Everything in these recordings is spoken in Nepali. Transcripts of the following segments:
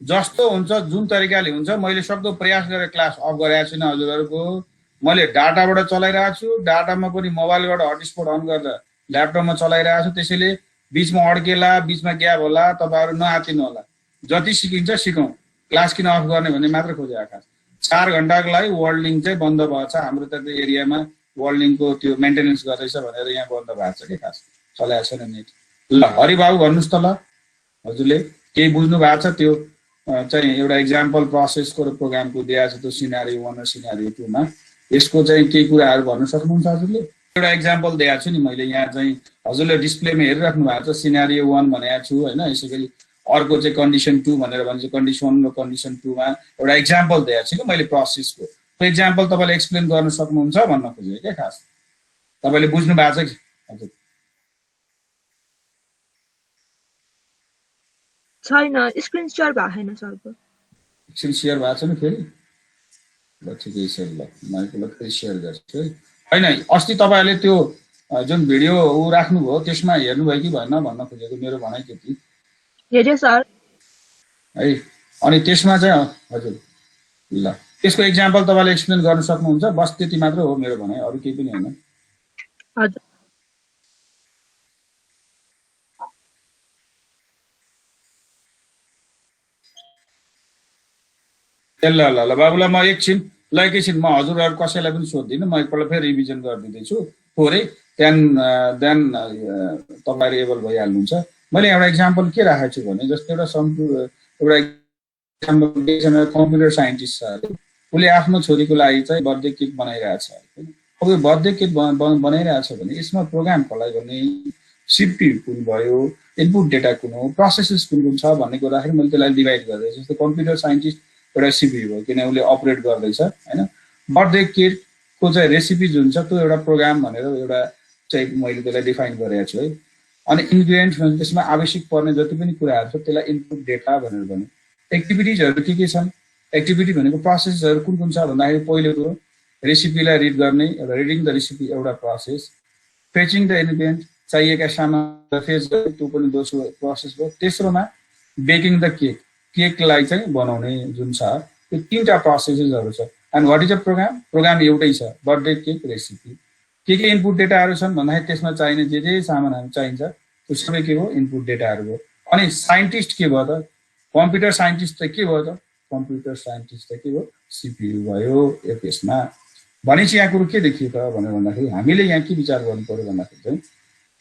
जस्तो हुन्छ जुन तरिकाले हुन्छ मैले सक्दो प्रयास गरेर क्लास अफ गरेको छैन हजुरहरूको। मैले डाटाबाट चलाइरहेको छु, डाटामा पनि मोबाइलबाट हटस्पट अन गरेर ल्यापटपमा चलाइरहेको छु, त्यसैले बिचमा अड्केला, बिचमा ग्याप होला, तपाईँहरू नआतिनु होला। जति सिकिन्छ सिकौँ, क्लास किन अफ गर्ने भन्ने मात्र खोजेको खास। 4 घण्टाको लागि वर्ल्ड लिङ्क चाहिँ बन्द भएको छ हाम्रो त एरियामा, वर्ल्ड लिङ्कको त्यो मेन्टेनेन्स गर्दैछ भनेर यहाँ बन्द भएको छ कि खास, चलाएको छैन नेट। ल हरिबाबु भन्नुहोस् त, ल हजुरले केही बुझ्नु भएको छ त्यो चाहिँ एउटा इक्जाम्पल प्रोसेसको र प्रोग्रामको दिएको छ त्यो सिनारियो 1 र सिनारियो 2 मा, यसको चाहिँ केही कुराहरू भन्न सक्नुहुन्छ हजुरले? एउटा इक्जाम्पल दिएको छु नि मैले, यहाँ चाहिँ हजुरले डिस्प्लेमा हेरिराख्नु भएको छ सिनारियो 1 भनेको छु होइन, यसैगरी अर्को चाहिँ कन्डिसन 2 भनेर भन्छ, कन्डिसन 1 र कन्डिसन 2 मा एउटा इक्जाम्पल दिएको छु कि मैले प्रोसेसको। त्यो इक्जाम्पल तपाईँले एक्सप्लेन गर्न सक्नुहुन्छ भन्न खोजेँ क्या खास, तपाईँले बुझ्नु भएको छ कि हजुर? छैन, स्क्रिन शेयर भएको छैन सरको। स्क्रिन शेयर भएको छैन फेरि? ल ठिकै छ, ल मैले त्यसलाई फेरि सेयर गर्छु है। होइन अस्ति तपाईँहरूले त्यो जुन भिडियो ऊ राख्नुभयो त्यसमा हेर्नुभयो कि भएन भन्न खोजेको, मेरो भनाइ त्यति। हेरेँ सर है, अनि त्यसमा चाहिँ हजुर ल त्यसको इक्जाम्पल तपाईँले एक्सप्लेन गर्न सक्नुहुन्छ, बस त्यति मात्र हो मेरो भनाइ, अरू केही पनि होइन। हजुर ल ल ल बाबुलाई म एकछिन म हजुरहरू कसैलाई पनि सोध्दिनँ, म एकपल्ट फेरि रिभिजन गरिदिँदैछु थोरै, त्यहाँदेखि तपाईँहरू एबल भइहाल्नुहुन्छ। मैले एउटा इक्जाम्पल के राखेको छु भने जस्तो एउटा इक्जाम्पल कम्प्युटर साइन्टिस्ट छ अरे, उसले आफ्नो छोरीको लागि चाहिँ बर्थडे केक बनाइरहेछ होइन। अब यो बर्थडे केक बनाइरहेछ भने यसमा प्रोग्राम कसलाई गर्ने, सिपियु कुन भयो, इनपुट डेटा कुन हो, प्रोसेसेस कुन कुन छ भन्ने कुराखेरि मैले त्यसलाई डिभाइड गर्दैछु। जस्तो कम्प्युटर साइन्टिस्ट एउटा सिपियु भयो किन उसले अपरेट गर्दैछ होइन। बर्थडे केकको चाहिँ रेसिपी जुन छ त्यो एउटा प्रोग्राम भनेर एउटा चाहिँ मैले त्यसलाई डिफाइन गरेको छु है। अनि इन्ग्रेडियन्ट्स भने त्यसमा आवश्यक पर्ने जति पनि कुराहरू छ त्यसलाई इनपुट डेटा भनेर भन्यो। एक्टिभिटिजहरू के छन्, एक्टिभिटी भनेको प्रोसेसहरू कुन कुन छ भन्दाखेरि पहिलो कुरो रेसिपीलाई रिड गर्ने, एउटा रिडिङ द रेसिपी एउटा प्रोसेस, फेचिङ द इन्ग्रेडियन्ट चाहिएका सामान फेच गर्ने त्यो पनि दोस्रो प्रोसेस भयो। तेस्रोमा बेकिङ द केक, केकलाई चाहिँ बनाउने जुन छ त्यो 3टा प्रोसेसेसहरू छ। And what is a program एउटै छ, बर्थडे केक रेसिपी। के इनपुट डेटाहरू छन् भन्दाखेरि त्यसमा चाहिने जे सामानहरू चाहिन्छ त्यो सबै के हो, इनपुट डेटाहरू हो। अनि साइन्टिस्ट के भयो त, कम्प्युटर साइन्टिस्ट चाहिँ के भयो त, कम्प्युटर साइन्टिस्ट चाहिँ के हो, सिपियु भयो यो केसमा। भनेपछि यहाँ कुरो के देखियो त भनेर भन्दाखेरि हामीले यहाँ के विचार गर्नु पर्यो भन्दाखेरि चाहिँ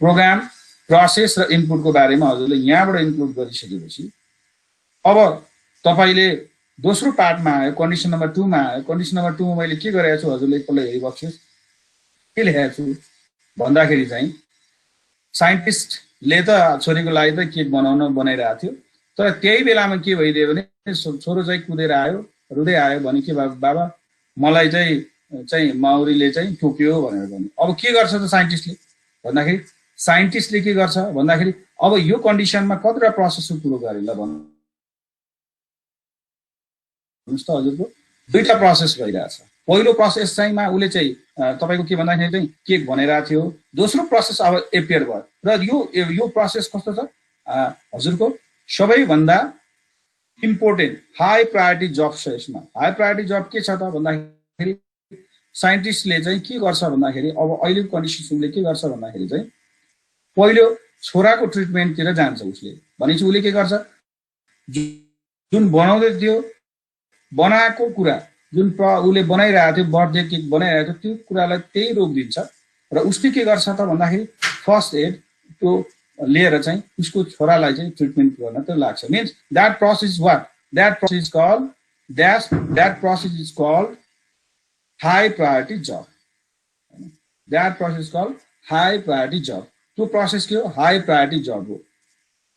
प्रोग्राम, प्रोसेस र इनपुटको बारेमा हजुरले यहाँबाट इन्क्लुड गरिसकेपछि अब तपाईँले दोस्रो पार्टमा आयो, कन्डिसन नम्बर 2 मा आयो। कन्डिसन नम्बर 2 मा मैले के गरेको छु हजुरले एकपल्ट हेरिबक्नुहोस्, के लेखेको छु भन्दाखेरि चाहिँ साइन्टिस्टले त छोरीको लागि त केक बनाइरहेको थियो, तर त्यही बेलामा के भइदियो भने छोरो चाहिँ कुदेर आयो, रुँदै आयो भने के बाबा मलाई चाहिँ माउरीले चाहिँ टोक्यो भनेर भन्यो। अब के गर्छ त साइन्टिस्टले भन्दाखेरि साइन्टिस्टले के गर्छ भन्दाखेरि अब यो कन्डिसनमा कतिवटा प्रोसेस पुरो गरे ल भन्नुहोस् त हजुरको 2टा प्रोसेस भइरहेछ। पहिलो प्रोसेस चाहिँ मा उसले चाहिँ तपाईँको के भन्दाखेरि चाहिँ केक बनाइरहेको थियो, दोस्रो प्रोसेस अब एपियर भयो र यो प्रोसेस कस्तो छ हजुरको सबैभन्दा इम्पोर्टेन्ट हाई प्रायोरिटी जब छ। यसमा हाई प्रायोरिटी जब के छ त भन्दाखेरि साइन्टिस्टले चाहिँ के गर्छ भन्दाखेरि अब अहिलेको कन्डिसनले के गर्छ भन्दाखेरि चाहिँ पहिलो छोराको ट्रिटमेन्टतिर जान्छ उसले। भनेपछि उसले के गर्छ, जुन बनाउँदै थियो बनाएको कुरा जुन उसले बनाइरहेको थियो, बर्थडे केक बनाइरहेको थियो, त्यो कुरालाई त्यही रोकिदिन्छ र उसले के गर्छ त भन्दाखेरि फर्स्ट एड त्यो लिएर चाहिँ उसको छोरालाई चाहिँ ट्रिटमेन्ट गर्न त लाग्छ। Means that process what, that process is called high priority job. That process called high priority job. त्यो प्रोसेस के हो, हाई प्रायोरिटी जब हो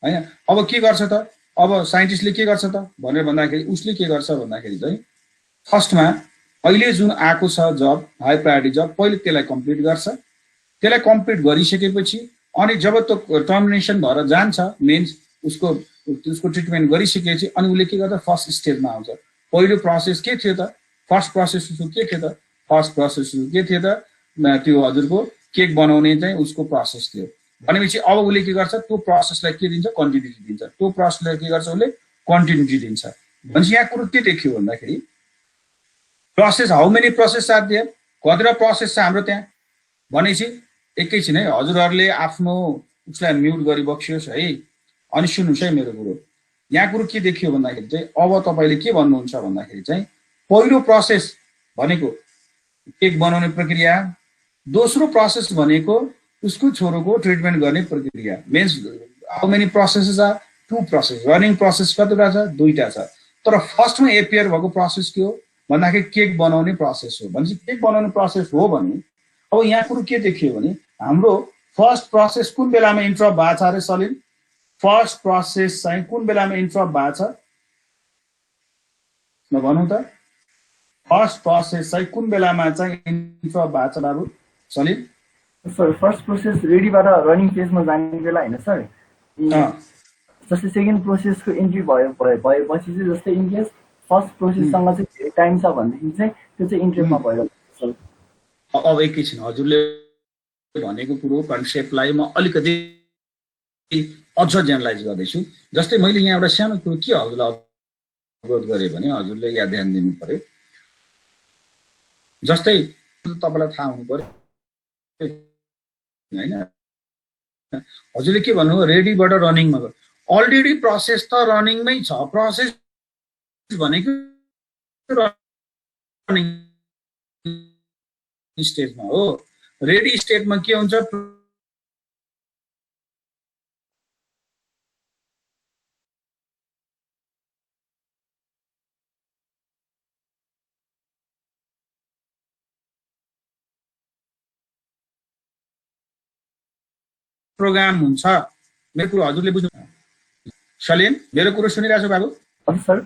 होइन। अब के गर्छ त, अब साइन्टिस्टले के गर्छ त भनेर भन्दाखेरि उसले के गर्छ भन्दाखेरि चाहिँ फर्स्टमा अहिले जुन आएको छ जब हाई प्रायोरिटी जब पहिले त्यसलाई कम्प्लिट गर्छ। त्यसलाई कम्प्लिट गरिसकेपछि अनि जब त्यो टर्मिनेसन भएर जान्छ मिन्स उसको ट्रिटमेन्ट गरिसकेपछि अनि उसले के गर्छ फर्स्ट स्टेजमा आउँछ। पहिलो प्रोसेस के थियो त, फर्स्ट प्रोसेस के थियो त, त्यो हजुरको केक बनाउने चाहिँ उसको प्रोसेस थियो। भनेपछि अब उसले के गर्छ त्यो प्रोसेसलाई के दिन्छ, कन्टिन्युटी दिन्छ। त्यो प्रोसेसलाई के गर्छ उसले कन्टिन्युटी दिन्छ। भनेपछि यहाँ कुरो के देखियो भन्दाखेरि process, how many process are there, कतिवटा प्रोसेस छ हाम्रो त्यहाँ भनेपछि एकैछिन है हजुरहरूले आफ्नो उसलाई म्युट गरी बक्सियोस् है। अनि सुन्नुहोस् है मेरो कुरो, यहाँ कुरो के देखियो भन्दाखेरि चाहिँ अब तपाईँले के भन्नुहुन्छ भन्दाखेरि चाहिँ पहिलो प्रोसेस भनेको केक बनाउने प्रक्रिया, दोस्रो प्रोसेस भनेको उसको छोरोको ट्रिटमेन्ट गर्ने प्रक्रिया। Means how many processes are, 2 process. Running process कतिवटा छ, 2टा छ। तर फर्स्टमा एपियर भएको प्रोसेस के हो भन्दाखेरि केक बनाउने प्रोसेस हो। भनेपछि केक बनाउने प्रोसेस हो भने अब यहाँ कुरो के देखियो भने हाम्रो फर्स्ट प्रोसेस कुन बेलामा इन्टरप्ट भएको छ अरे सलिम? फर्स्ट प्रोसेस चाहिँ कुन बेलामा इन्टरप्ट भएको छ न भनौँ त? फर्स्ट प्रोसेस चाहिँ कुन बेलामा चाहिँ इन्टरप्ट भएको छ बाबु सलिम? सर फर्स्ट प्रोसेस रेडीबाट रनिङ फेजमा जाने बेला हैन सर। जस्तै सेकेन्ड प्रोसेसको इन्ट्री भएपछि चाहिँ जस्तै इन केस फर्स्ट प्रोसेससँग चाहिँ धेरै टाइम छ भनेदेखि चाहिँ त्यो चाहिँ इन्ट्रीमा भइरहेको छ। अब एकैछिन हजुरले भनेको कुरो कन्सेप्टलाई म अलिकति अझ जेनरलाइज गर्दैछु। जस्तै मैले यहाँ एउटा सानो कुरो के हजुरलाई अवगत गरेँ भने हजुरले यहाँ ध्यान दिनु पर्यो। जस्तै तपाईँलाई थाहा हुनु पर्यो हैन, हजुरले के भन्नु रेडीबाट रनिङमा गयो। अलरेडी प्रोसेस त रनिङमै छ। प्रोसेस भनेको रनिङ स्टेजमा हो। रेडी स्टेटमा के हुन्छ, प्रोग्राम हुन्छ। मेरो कुरो हजुरले बुझ्नु सलिम? मेरो कुरो सुनिरहेको छ बाबु? हजुर सर।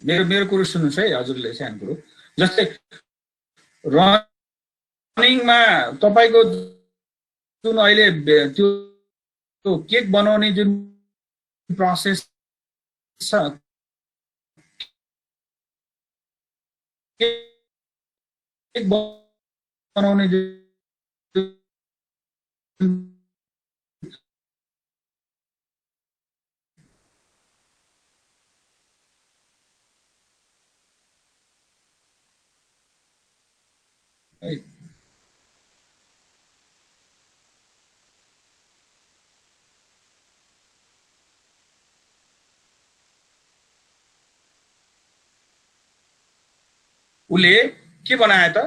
मेरो कुरो सुन्नुहोस् है हजुरले सानो कुरो। जस्तै रनिङमा तपाईँको जुन अहिले त्यो केक बनाउने जुन प्रोसेस छ, केक बनाउने जुन उसले के बनायो त?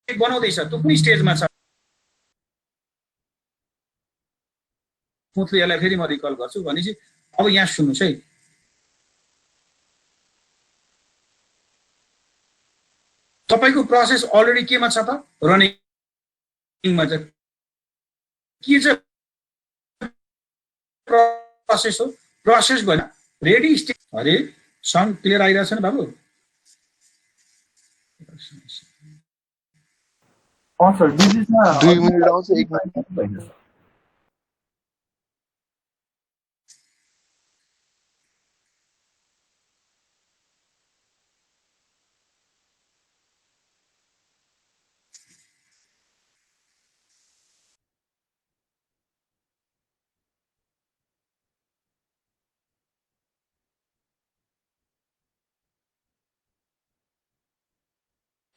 बनाउँदैछ त्यो कुन स्टेजमा छ? स्मुथली यसलाई फेरि म रिकल गर्छु भनेपछि अब यहाँ सुन्नुहोस् है। तपाईँको प्रोसेस अलरेडी केमा छ त? रनिङमा छ। के चाहिँ प्रोसेस हो? प्रोसेस भएन रेडी स्टेज। अरे साउन्ड क्लियर आइरहेछ नि बाबु? सर 2 मिनेट आउँछ, 1 मिनेट।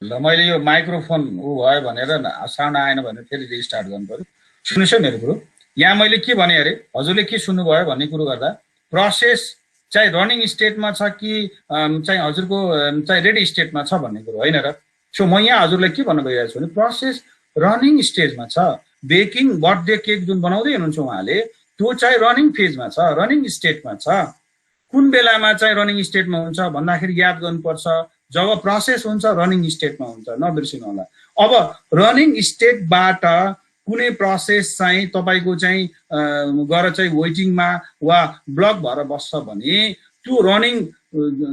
ल मैले यो माइक्रोफोन भयो भनेर साउन्ड आएन भने फेरि रिस्टार्ट गर्नु पर्यो। सुन्नुहोस् है मेरो कुरो, यहाँ मैले के भने अरे हजुरले के सुन्नुभयो भन्ने कुरो गर्दा प्रोसेस चाहिँ रनिङ स्टेटमा छ कि चाहिँ हजुरको चाहिँ रेडी स्टेटमा छ भन्ने कुरो होइन र? सो म यहाँ हजुरलाई के भन्नु गइरहेको छु भने प्रोसेस रनिङ स्टेजमा छ। बेकिङ बर्थडे केक जुन बनाउँदै हुनुहुन्छ उहाँले त्यो चाहिँ रनिङ फेजमा छ, रनिङ स्टेटमा छ। कुन बेलामा चाहिँ रनिङ स्टेटमा हुन्छ भन्दाखेरि याद गर्नुपर्छ, जब प्रोसेस हुन्छ रनिङ स्टेटमा हुन्छ, नबिर्सिनु होला। अब रनिङ स्टेटबाट कुनै प्रोसेस चाहिँ तपाईको चाहिँ गएर चाहिँ वेटिङमा वा ब्लक भएर बस्छ भने त्यो रनिङ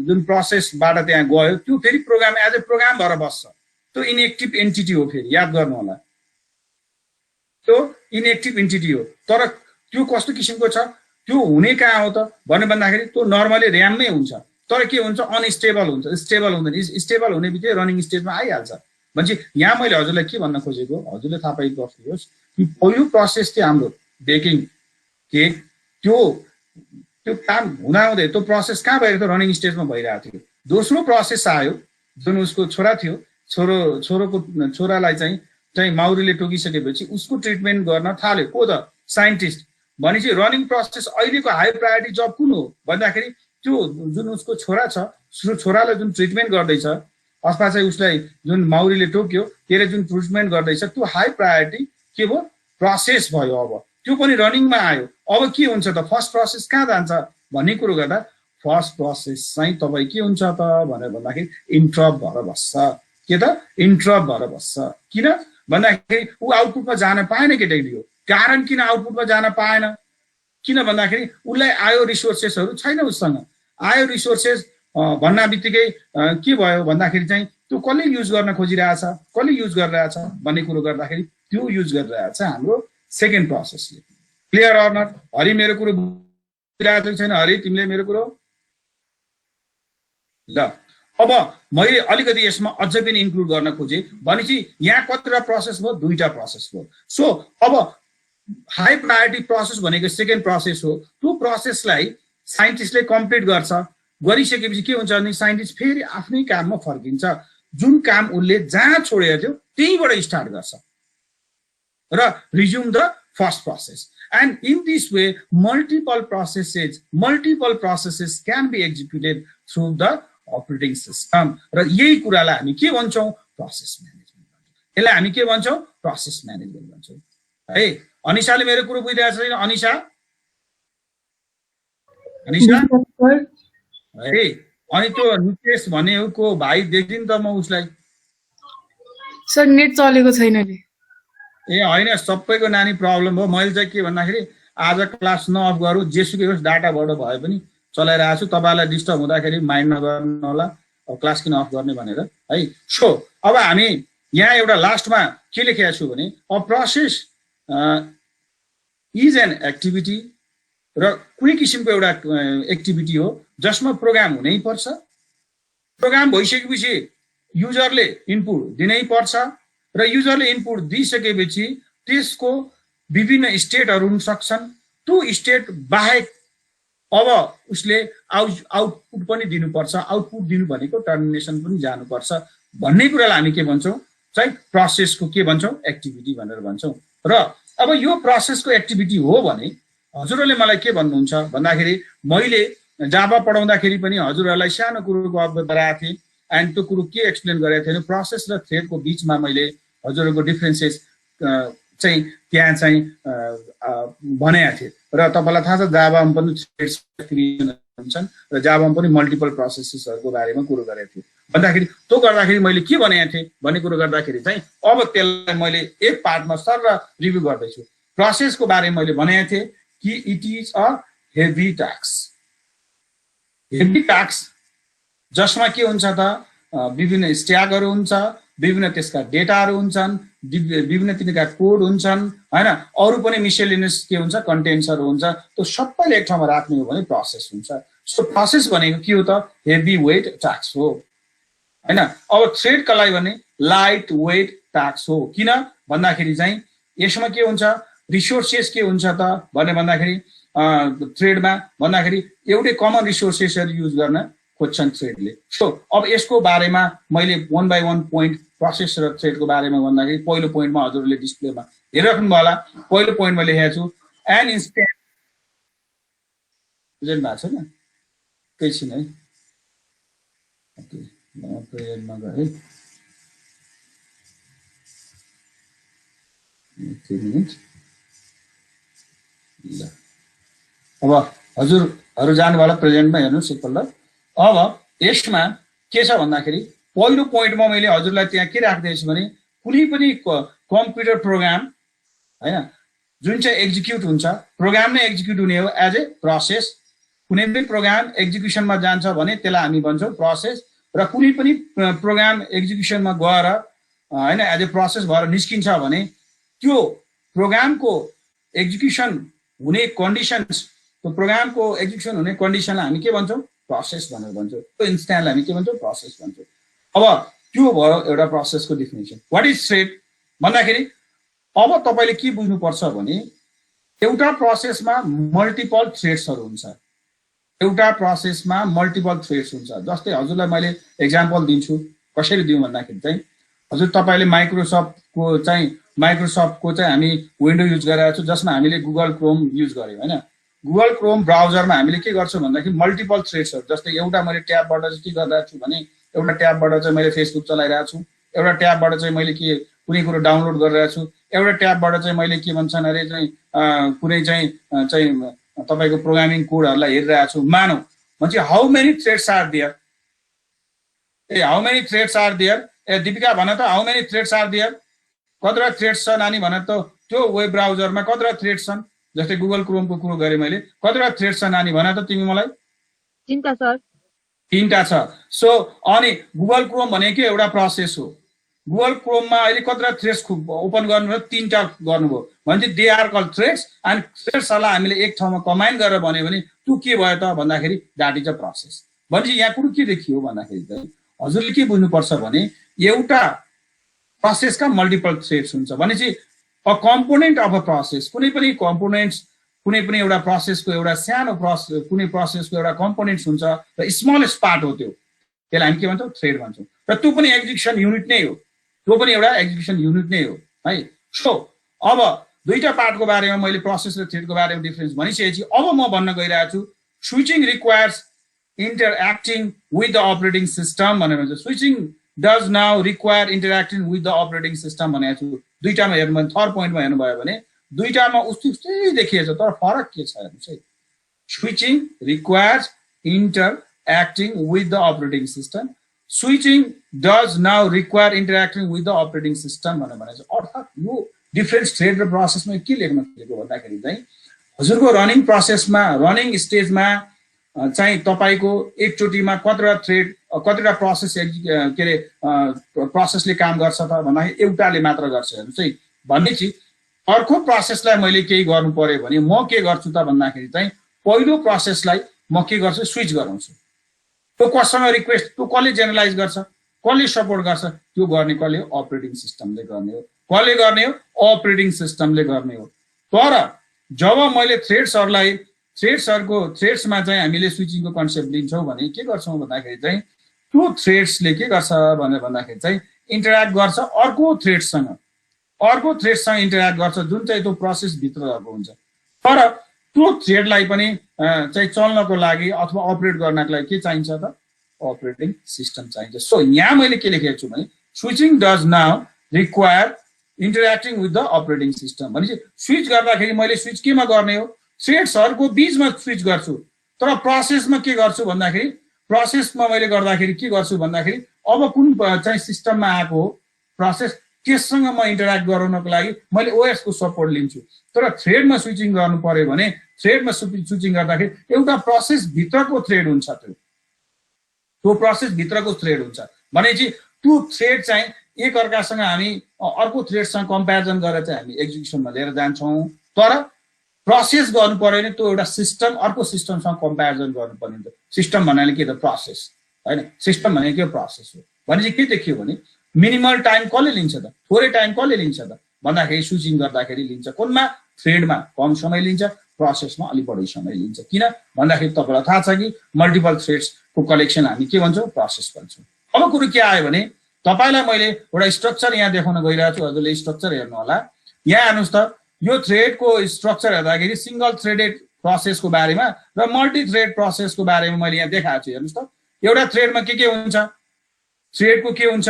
जुन प्रोसेसबाट त्यहाँ गयो त्यो फेरि प्रोग्राम एज ए प्रोग्राम भएर बस्छ। त्यो इनएक्टिभ एन्टिटी हो, फेरि याद गर्नु होला, त्यो इनएक्टिभ एन्टिटी हो। तर त्यो कस्तो किसिमको छ, त्यो हुने कहाँ हो त भन्दाखेरि त्यो नर्मली ऱ्याममै हुन्छ, तर के हुन्छ अनस्टेबल हुन्छ, स्टेबल हुँदैन। स्टेबल हुने बित्तिकै रनिङ स्टेजमा आइहाल्छ। भनेपछि यहाँ मैले हजुरलाई के भन्न खोजेको, हजुरले थाहा पाइबस्नुहोस् कि पहिलो प्रोसेस थियो हाम्रो बेकिङ केक, त्यो काम हुँदाहुँदै त्यो प्रोसेस कहाँ भइरहेको थियो, रनिङ स्टेजमा भइरहेको थियो। दोस्रो प्रोसेस आयो, जुन उसको छोरा थियो, छोरालाई चाहिँ माउरीले टोकिसकेपछि उसको ट्रिटमेन्ट गर्न थाल्यो को त, साइन्टिस्ट। भनेपछि रनिङ प्रोसेस अहिलेको हाई प्रायोरिटी जब कुन हो भन्दाखेरि त्यो जुन उसको छोरा छ, छोरालाई जुन ट्रिटमेन्ट गर्दैछ अथवा चाहिँ उसलाई जुन माउरीले टोक्यो त्यसले जुन ट्रिटमेन्ट गर्दैछ, त्यो हाई प्रायोरिटी के भयो, प्रोसेस भयो। अब त्यो पनि रनिङमा आयो। अब के हुन्छ त, फर्स्ट प्रोसेस कहाँ जान्छ भन्ने कुरो गर्दा फर्स्ट प्रोसेस चाहिँ तपाईँ के हुन्छ त भनेर भन्दाखेरि इन्टरप्ट भएर बस्छ। के त, इन्टरप्ट भएर बस्छ। किन भन्दाखेरि ऊ आउटपुटमा जान पाएन केटाकेटी हो। कारण किन आउटपुटमा जान पाएन, किन भन्दाखेरि उसलाई आयो रिसोर्सेसहरू छैन, उसँग आयो रिसोर्सेस भन्ना बित्तिकै के भयो भन्दाखेरि चाहिँ त्यो कसले युज गर्न खोजिरहेछ, कसले युज गरिरहेछ भन्ने कुरो गर्दाखेरि त्यो युज गरिरहेछ हाम्रो सेकेन्ड प्रोसेसले। Clear or not? हरि मेरो कुरो बुझिरहेको छैन? हरि तिमीले मेरो कुरो ल। अब मैले अलिकति यसमा अझै पनि इन्क्लुड गर्न खोजेँ भनेपछि यहाँ कतिवटा प्रोसेस भयो, दुईटा प्रोसेस भयो। सो अब हाई प्रायोरिटी प्रोसेस भनेको सेकेन्ड प्रोसेस हो। त्यो प्रोसेसलाई साइन्टिस्टले कम्प्लिट गर्छ, गरिसकेपछि के हुन्छ भने साइन्टिस्ट फेरि आफ्नै काममा फर्किन्छ। जुन काम उसले जहाँ छोडेको थियो त्यहीँबाट स्टार्ट गर्छ र resume the first process. And in this way multiple processes can be executed through the operating system। र यही कुरालाई हामी के भन्छौँ, प्रोसेस म्यानेजमेन्ट भन्छौँ। यसलाई हामी के भन्छौँ, प्रोसेस म्यानेजमेन्ट भन्छौँ। है अनिशाले मेरो कुरो बुझिरहेको छैन? अनिशा है, अनि त्यो नितेश भनेको भाइ देखिन त म उसलाई। सर नेट चलेको छैन नि। ए होइन, सबैको नानी प्रब्लम हो। मैले चाहिँ के भन्दाखेरि आज क्लास नअफ गरौँ, जेसुकै होस् डाटाबाट भए पनि चलाइरहेको छु। तपाईँलाई डिस्टर्ब हुँदाखेरि माइन्ड नगर्नु होला, अब क्लास किन अफ गर्ने भनेर है। सो अब हामी यहाँ एउटा लास्टमा के लेखेका छु भने a process is an activity, र कुनै किसिमको एउटा एक्टिभिटी हो जसमा प्रोग्राम हुनै पर्छ। प्रोग्राम भइसकेपछि युजरले इनपुट दिनै पर्छ र युजरले इनपुट दिइसकेपछि त्यसको विभिन्न स्टेटहरू हुन सक्छन्। त्यो स्टेट बाहेक अब उसले आउटपुट पनि दिनुपर्छ। आउटपुट दिनु भनेको टर्मिनेसन पनि जानुपर्छ भन्ने कुरालाई हामी के भन्छौँ चाहिँ प्रोसेसको के भन्छौँ, एक्टिभिटी भनेर भन्छौँ। र अब यो प्रोसेसको एक्टिभिटी हो भने हजुरहरूले मलाई के भन्नुहुन्छ भन्दाखेरि मैले जाभा पढाउँदाखेरि पनि हजुरहरूलाई सानो कुरोको अवगत गराएको थिएँ। एन्ड त्यो कुरो के एक्सप्लेन गरेको थिएँ, प्रोसेस र थ्रेडको बिचमा मैले हजुरहरूको डिफ्रेन्सेस चाहिँ त्यहाँ चाहिँ भनेको थिएँ। र तपाईँलाई थाहा छ जाभामा पनि थ्रेड्स क्रिएसन हुन्छन् र जाभामा पनि मल्टिपल प्रोसेसेसहरूको बारेमा कुरो गरेको थिएँ। भन्दाखेरि त्यो गर्दाखेरि मैले के भनेको थिएँ भन्ने कुरो गर्दाखेरि चाहिँ अब त्यसलाई मैले एक पार्टमा सर रिभ्यू गर्दैछु। प्रोसेसको बारेमा मैले भनेको थिएँ कि it is a heavy task. Heavy task जसमा के हुन्छ त, विभिन्न स्ट्याकहरू हुन्छ, विभिन्न त्यसका डेटाहरू हुन्छन्, विभिन्न तिनीका कोड हुन्छन् होइन, अरू पनि मिसेलिनियस के हुन्छ कन्टेन्ट्सहरू हुन्छ। त्यो सबैले एक ठाउँमा राख्ने हो भने प्रोसेस हुन्छ। सो प्रोसेस भनेको के हो त, हेभी वेट टास्क हो होइन। अब थ्रेडका लागि भने लाइट वेट टास्क हो। किन भन्दाखेरि चाहिँ यसमा के हुन्छ, रिसोर्सेस के हुन्छ त भने भन्दाखेरि थ्रेडमा भन्दाखेरि एउटै कमन रिसोर्सेसहरू युज गर्न खोज्छन् थ्रेडले। सो अब यसको बारेमा मैले 1 by 1 पोइन्ट प्रोसेस र थ्रेडको बारेमा भन्दाखेरि पहिलो पोइन्टमा हजुरहरूले डिस्प्लेमा हेरिराख्नु भयो होला। पहिलो पोइन्टमा लेखेको छु एन इन्स्टेन्ट प्रेजेन्ट भएको छैन, केही छैन है। ओके प्रेजेन्टमा गएँ, ल अब हजुरहरू जानुभयो होला प्रेजेन्टमा, हेर्नुहोस् एकपल्ट। अब यसमा के छ भन्दाखेरि पहिलो पोइन्टमा मैले हजुरलाई त्यहाँ के राख्दैछु भने कुनै पनि कम्प्युटर प्रोग्राम होइन जुन चाहिँ एक्जिक्युट हुन्छ, प्रोग्राम नै एक्जिक्युट हुने हो एज ए प्रोसेस। कुनै पनि प्रोग्राम एक्जिक्युसनमा जान्छ भने त्यसलाई हामी भन्छौँ प्रोसेस र कुनै पनि प्रोग्राम एक्जिक्युसनमा गएर हैन एज ए प्रोसेस भएर निस्किन्छ भने त्यो प्रोग्रामको एक्जिक्युसन हुने कन्डिसन्स त्यो प्रोग्रामको एक्जिक्युसन हुने कन्डिसनलाई हामी के भन्छौँ प्रोसेस भनेर भन्छौँ त्यो इन्स्ट्यान्टलाई हामी के भन्छौँ प्रोसेस भन्छौँ अब त्यो भयो एउटा प्रोसेसको डेफिनेसन व्हाट इज थ्रेड भन्दाखेरि अब तपाईले के बुझ्नुपर्छ भने एउटा प्रोसेसमा मल्टिपल थ्रेड्सहरू हुन्छ एउटा प्रोसेसमा मल्टिपल थ्रेड्स हुन्छ जस्तै हजुरलाई मैले एक्जाम्पल दिन्छु कसरी दिउँ भन्दाखेरि चाहिँ हजुर तपाईले माइक्रोसफ्टको चाहिँ हामी विन्डो युज गरिरहेको छौँ जसमा हामीले गुगल क्रोम युज गर्यौँ हैन गुगल क्रोम ब्राउजरमा हामीले के गर्छौँ भन्दाखेरि मल्टिपल थ्रेड्सहरू जस्तै एउटा मैले ट्याबबाट चाहिँ के गरिरहेको छु भने एउटा ट्याबबाट चाहिँ मैले फेसबुक चलाइरहेको छु एउटा ट्याबबाट चाहिँ मैले के कुनै कुरो डाउनलोड गरिरहेको छु एउटा ट्याबबाट चाहिँ मैले के भन्छन् अरे चाहिँ कुनै चाहिँ तपाईको प्रोग्रामिङ कोडहरुलाई हेरिरहेको छु मानौ भन्छ how many threads are there how many threads are there Deepika भन त how many threads are there कतिवटा थ्रेड्स छ नानी भन त त्यो वेब ब्राउजरमा कतिवटा थ्रेड्स छन् जस्तै गुगल क्रोमको कुरो गरे मैले कतिवटा थ्रेड्स छ नानी भन त तिमी मलाई 3टा सर 3टा छ सो अनि गुगल क्रोम भनेको एउटा प्रोसेस हो गुगल क्रोममा अहिले कतिवटा थ्रेड्स ओपन गर्नुभयो 3टा गर्नुभयो भने they are call threads and थ्रेड्सलाई हामीले एक ठाउँमा कम्बाइन गरेर भन्यो भने त्यो के भयो त भन्दाखेरि द्याट इज अ प्रोसेस भनेपछि यहाँ कुरो के देखियो भन्दाखेरि चाहिँ हजुरले के बुझ्नुपर्छ भने एउटा प्रोसेसका मल्टिपल थ्रेड्स हुन्छ भनेपछि a component of a process कुनै पनि कम्पोनेन्ट्स कुनै पनि एउटा प्रोसेसको एउटा सानो प्रोसेस कुनै प्रोसेसको एउटा कम्पोनेन्ट्स हुन्छ र स्मलेस्ट पार्ट हो त्यो त्यसलाई हामी के भन्छौँ थ्रेड भन्छौँ र त्यो पनि एक्जिक्युसन युनिट नै हो त्यो पनि एउटा एक्जिक्युसन युनिट नै हो है सो अब दुईटा पार्टको बारेमा मैले प्रोसेस र थ्रेडको बारेमा डिफरेन्स भनिसकेपछि अब म भन्न गइरहेको छु switching requires interacting with the operating system भनेर भन्छ switching does now require interacting with the operating system भनेको छु दुईटामा हेर्नु थर्ड पोइन्टमा हेर्नुभयो भने दुईटामा उस्तै देखिएछ तर फरक के छ हेर्नुहोस् है switching requires interacting with the operating system switching does now require interacting with the operating system भनेर अर्थात् यो डिफरेन्स थ्रेड र प्रोसेसमा के लेख्न खोजेको भन्दाखेरि चाहिँ हजुरको रनिङ प्रोसेसमा रनिङ स्टेजमा चाहिँ तपाईको एकचोटीमा कतिवटा थ्रेड कतिवटा प्रोसेस के अरे प्रोसेसले काम गर्छ त भन्दाखेरि एउटाले मात्र गर्छ हेर्नुहोस् है भनेपछि अर्को प्रोसेसलाई मैले केही गर्नु पर्यो भने म के गर्छु त भन्दाखेरि चाहिँ पहिलो प्रोसेसलाई म के गर्छु स्विच गराउँछु त्यो कसँग रिक्वेस्ट त्यो कसले जेनरलाइज गर्छ कसले सपोर्ट गर्छ त्यो गर्ने कसले अपरेटिङ सिस्टमले गर्ने हो कसले गर्ने हो अपरेटिङ सिस्टमले गर्ने हो तर जब मैले थ्रेड्समा चाहिँ हामीले स्विचिङको कन्सेप्ट लिन्छौँ भने के गर्छौँ भन्दाखेरि चाहिँ त्यो थ्रेड्सले के गर्छ भनेर भन्दाखेरि चाहिँ इन्टरेक्ट गर्छ अर्को थ्रेड्ससँग इन्टरेक्ट गर्छ जुन चाहिँ त्यो प्रोसेसभित्र रहेको हुन्छ तर त्यो थ्रेडलाई पनि चाहिँ चल्नको लागि अथवा अपरेट गर्नको लागि के चाहिन्छ त अपरेटिङ सिस्टम चाहिन्छ सो यहाँ मैले के लेखेको छु भने switching does now require interacting with the operating system भनेपछि स्विच गर्दाखेरि मैले स्विच केमा गर्ने हो थ्रेड्सहरुको बीचमा स्विच गर्छु तर प्रोसेसमा के गर्छु भन्दाखेरि प्रोसेसमा मैले गर्दाखेरि के गर्छु भन्दाखेरि अब कुन चाहिँ सिस्टममा आएको हो प्रोसेस त्यससँग म इन्टरेक्ट गराउनको लागि मैले ओएस को सपोर्ट लिन्छु तर थ्रेडमा स्विचिङ गर्नु पर्यो भने थ्रेडमा स्विचिङ गर्दाखेरि एउटा प्रोसेस भित्रको थ्रेड हुन्छ त्यो प्रोसेस भित्रको थ्रेड हुन्छ भनेपछि त्यो थ्रेड चाहिँ एक अर्कासँग हामी अर्को थ्रेडसँग कम्प्यारिजन गरेर चाहिँ हामी एक्जिक्युसनमा लिएर जान्छौँ तर प्रोसेस गर्नु पर्यो भने त्यो एउटा सिस्टम अर्को सिस्टमसँग कम्प्यारिजन गर्नुपर्ने हुन्छ सिस्टम भन्नाले के त प्रोसेस हैन सिस्टम भनेको के प्रोसेस हो भनेपछि के देखियो भने मिनिमल टाइम कसले लिन्छ त थोरै टाइम कसले लिन्छ त भन्दाखेरि स्विचिङ गर्दाखेरि लिन्छ कुनमा थ्रेडमा कम समय लिन्छ प्रोसेसमा अलि बढी समय लिन्छ किन भन्दाखेरि तपाईलाई थाहा छ कि मल्टिपल थ्रेड्सको कलेक्सन हामी के भन्छौँ प्रोसेस भन्छौँ अब कुरो के आयो भने तपाईलाई मैले एउटा स्ट्रक्चर यहाँ देखाउन गइरहेको छु हजुरले स्ट्रक्चर हेर्नु होला यहाँ हेर्नुस् त यो थ्रेडको स्ट्रक्चर हेर्दाखेरि सिंगल थ्रेडेड प्रोसेसको बारेमा र मल्टी थ्रेड प्रोसेसको बारेमा मैले यहाँ देखाएको छु हेर्नुस् त एउटा थ्रेडमा के हुन्छ थ्रेडको के हुन्छ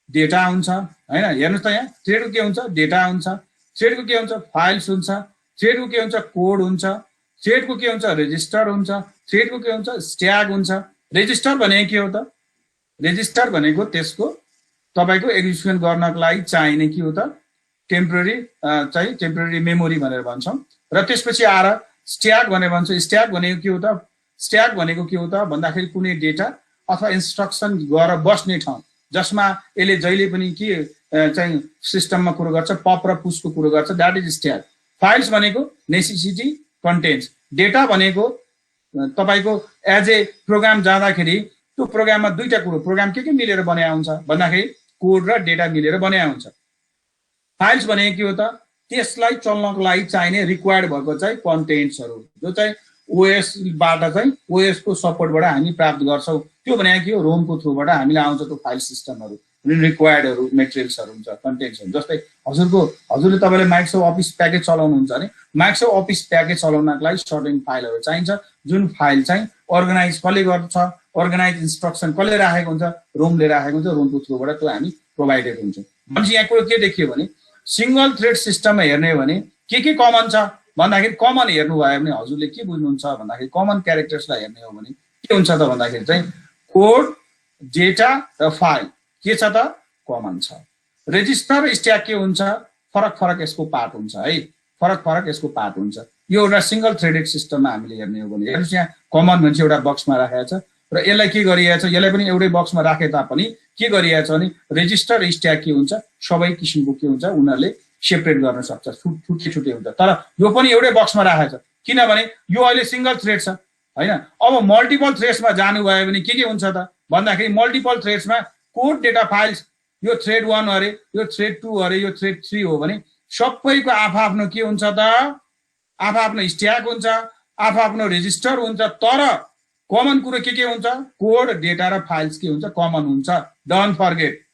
डेटा हुन्छ हैन हेर्नुस् त यहाँ थ्रेडको के हुन्छ डेटा हुन्छ थ्रेडको के हुन्छ फाइल्स हुन्छ थ्रेडको के हुन्छ कोड हुन्छ थ्रेडको के हुन्छ रेजिस्टर हुन्छ थ्रेडको के हुन्छ स्ट्याग हुन्छ रेजिस्टर भनेको के हो त रेजिस्टर भनेको त्यसको तपाईको एक्जिक्युसन गर्नको लागि चाहिने के हो त टेम्परेरी मेमोरी भनेर भन्छौँ र त्यसपछि आएर स्ट्याग भनेर भन्छ स्ट्याग भनेको के हो त स्ट्याक भनेको के हो त भन्दाखेरि कुनै डेटा अथवा इन्स्ट्रक्सन गएर बस्ने ठाउँ जसमा यसले जहिले पनि के चाहिँ सिस्टममा कुरो गर्छ पप र पुशको कुरो गर्छ द्याट इज स्ट्याक फाइल्स भनेको नेसेसिटी कन्टेन्ट्स डेटा भनेको तपाईको एज ए प्रोग्राम जाँदाखेरि त्यो प्रोग्राममा दुईटा कुरो प्रोग्राम के मिलेर बनाएको हुन्छ भन्दाखेरि कोड र डेटा मिलेर बनाएको हुन्छ फाइल्स भनेको के हो त त्यसलाई चल्नको लागि चाहिने रिक्वायर्ड भएको चाहिँ कन्टेन्ट्सहरु जो चाहिँ ओएस बाट चाहिँ ओएस को सपोर्टबाट हामी प्राप्त गर्छौं त्यो भनेको के हो रोम को थ्रुबाट हामीले आउँछ त्यो फाइल सिस्टमहरु रिक्वायर्डहरु मेटेरियल्सहरु हुन्छ कन्टेन्ट्सहरु जस्तै हजुरले तपाईले माइक्रोसफ्ट अफिस प्याकेज चलाउनुहुन्छ भने माइक्रोसफ्ट अफिस प्याकेज चलाउनको लागि सर्टेन फाइलहरु चाहिन्छ जुन फाइल चाहिँ अर्गनाइज कसले गर्छ अर्गनाइज इन्स्ट्रक्सन कसले राखेको हुन्छ रोमले राखेको हुन्छ रोमको थ्रुबाट त्यो हामी प्रोभाइडेड हुन्छ भने यहाँ कुरो के देखियो भने सिंगल थ्रेड सिस्टममा हेर्ने हो भने के कमन छ भन्दाखेरि कमन हेर्नु भयो भने हजुरले के बुझ्नुहुन्छ भन्दाखेरि कमन क्यारेक्टर्सलाई हेर्ने हो भने के हुन्छ त भन्दाखेरि चाहिँ कोड डेटा र फाइल के छ त कमन छ रेजिस्टर र स्ट्याक के हुन्छ फरक यसको पार्ट हुन्छ है फरक यसको पार्ट हुन्छ यो एउटा सिंगल थ्रेडेड सिस्टममा हामीले हेर्ने हो भने हेर्नुस् यहाँ कमन भन्छ एउटा बक्समा राखेको छ र यसलाई के गरिएको छ यसलाई पनि एउटै बक्समा राखे तापनि के गरिएको छ भने रेजिस्टर र स्ट्याक के हुन्छ सबै किसिमको के हुन्छ उनीहरुले सेपरेट गर्न सक्छ छुट्टै हुन्छ तर यो पनि एउटै बक्समा राखेको छ किनभने यो अहिले सिंगल थ्रेड छ हैन अब मल्टिपल थ्रेड्समा जानु भयो भने के हुन्छ त भन्दाखेरि मल्टिपल थ्रेड्समा कोड डेटा फाइल्स यो थ्रेड 1 अरे यो थ्रेड 2 अरे यो थ्रेड 3 हो भने सबैको आफआफ्नो के हुन्छ त आफआफ्नो स्ट्याक हुन्छ आफआफ्नो रेजिस्टर हुन्छ तर कमन कुरो के हुन्छ कोड डेटा र फाइल्स के हुन्छ कमन हुन्छ don't forget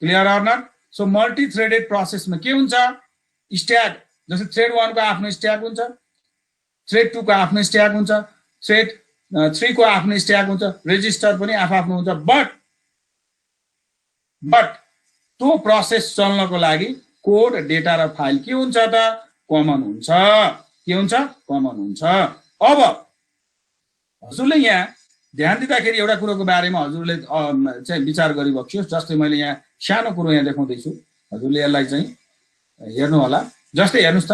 clear or not so multi threaded प्रोसेसमा के हुन्छ स्ट्याक जस्तै थ्रेड 1 को आफ्नो स्ट्याक हुन्छ थ्रेड 2 को आफ्नो स्ट्याक हुन्छ थ्रेड 3 को आफ्नो स्ट्याक हुन्छ रेजिस्टर पनि आफआफ्नो हुन्छ बट त्यो प्रोसेस चल्नको लागि कोड डेटा र फाइल के हुन्छ त कमन हुन्छ के हुन्छ कमन हुन्छ अब हजुरले यहाँ ध्यान दिँदाखेरि एउटा कुरोको बारेमा हजुरले चाहिँ विचार गरिबक्सियोस् जस्तै मैले यहाँ सानो कुरो यहाँ देखाउँदै छु हजुरले यसलाई चाहिँ हेर्नु होला जस्तै हेर्नुस् त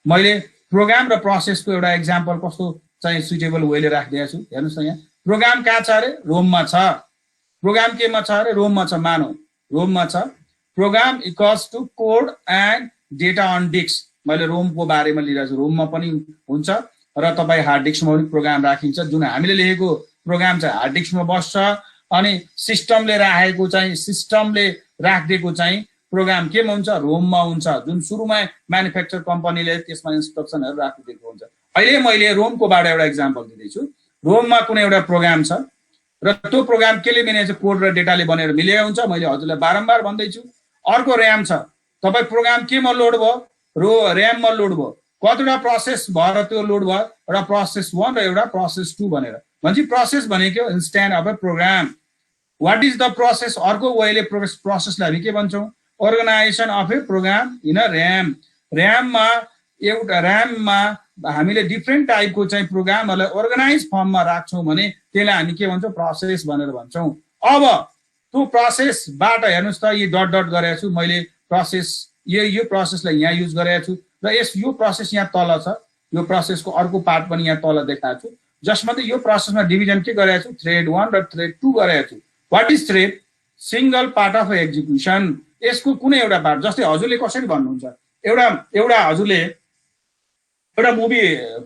मैले प्रोग्राम र प्रोसेसको एउटा एक्जाम्पल कस्तो चाहिँ सुटेबल वेले राखिदिएको छु हेर्नुस् त यहाँ प्रोग्राम कहाँ छ अरे रोममा छ प्रोग्राम केमा छ अरे रोममा छ मानौ रोममा छ program equals to code and data on disk मैले रोमको बारेमा लिइरहेको छु रोममा पनि हुन्छ र तपाई हार्ड डिस्कमा पनि प्रोग्राम राखिन्छ जुन हामीले लेखेको प्रोग्राम चाहिँ हार्ड डिस्कमा बस्छ अनि सिस्टमले राखिदिएको चाहिँ प्रोग्राम केमा हुन्छ रोममा हुन्छ जुन सुरुमा म्यानुफ्याक्चर कम्पनीले त्यसमा इन्स्ट्रक्सनहरु राखिदिएको हुन्छ अहिले मैले रोमकोबाट एउटा एक्जाम्पल दिँदै छु रोममा कुनै एउटा प्रोग्राम छ र त्यो प्रोग्राम केले मिलेछ कोड र डेटाले बनेर मिलेको हुन्छ मैले हजुरलाई बारम्बार भन्दै छु अर्को र्याम छ तपाई प्रोग्राम केमा लोड भयो र्याममा लोड भयो कतिवटा प्रोसेस भएर त्यो लोड भयो एउटा प्रोसेस 1 र एउटा प्रोसेस 2 भनेर भन्छ प्रोसेस भनेको instant of a program what is the process अर्को वेले प्रोसेसलाई हामी के भन्छौं organisation of a program in a र्याममा हामीले डिफरेन्ट टाइपको चाहिँ प्रोग्रामहरुलाई अर्गनाइज फर्ममा राख्छौं भने त्यसलाई हामी के भन्छौं प्रोसेस भनेर भन्छौं अब त्यो प्रोसेसबाट हेर्नुस् त यो डट गरेको छु मैले प्रोसेस यो प्रोसेसलाई यहाँ युज गरेको छु र यो प्रोसेस यहाँ तल छ यो प्रोसेसको अर्को पार्ट पनि यहाँ तल देखाएको छु जसमा चाहिँ यो प्रोसेसमा डिभिजन के गरेको छु थ्रेड 1 र थ्रेड 2 गरेको छु what is thread single part of execution यसको कुनै एउटा पार्ट जस्तै हजुरले कसरी भन्नुहुन्छ एउटा हजुरले एउटा मुभी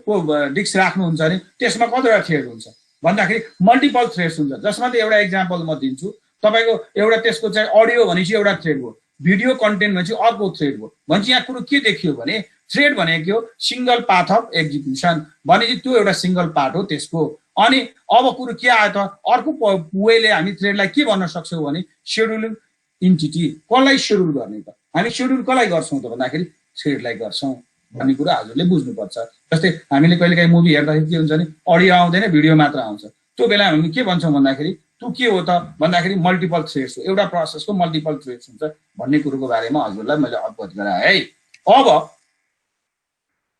को डिस्क राख्नुहुन्छ नि त्यसमा कतिवटा थ्रेड हुन्छ भन्दाखेरि मल्टिपल थ्रेड्स हुन्छ जसमा चाहिँ एउटा एक्जाम्पल म दिन्छु तपाईको एउटा त्यसको चाहिँ अडियो भनेपछि एउटा थ्रेड हो भिडियो कन्टेन्ट भनेपछि अर्को थ्रेड हो भन्छ यहाँ कुरो के देखियो भने थ्रेड भनेको सिंगल पाथ अफ एक्जिक्युसन भनेपछि त्यो एउटा सिंगल पार्ट हो त्यसको अनि अब कुरो के आयो त अर्को वेले हामी थ्रेडलाई के भन्न सक्छौं भने शेड्युलिङ इन्टिटी कसलाई शेड्युल गर्ने त हामी शेड्युल कसलाई गर्छौं त भन्दाखेरि थ्रेडलाई गर्छौं भन्ने कुरा हजुरले बुझ्नुपर्छ जस्तै हामीले कहिलेकाहीँ मुभी हेर्दाखेरि के हुन्छ नि अडियो आउँदैन भिडियो मात्र आउँछ त्यो बेला हामी के भन्छौं भन्दाखेरि त्यो के हो त भन्दाखेरि मल्टिपल थ्रेड्स हो एउटा प्रोसेसको मल्टिपल थ्रेड्स हुन्छ भन्ने कुरोको बारेमा हजुरलाई मैले अवगत गराए है अब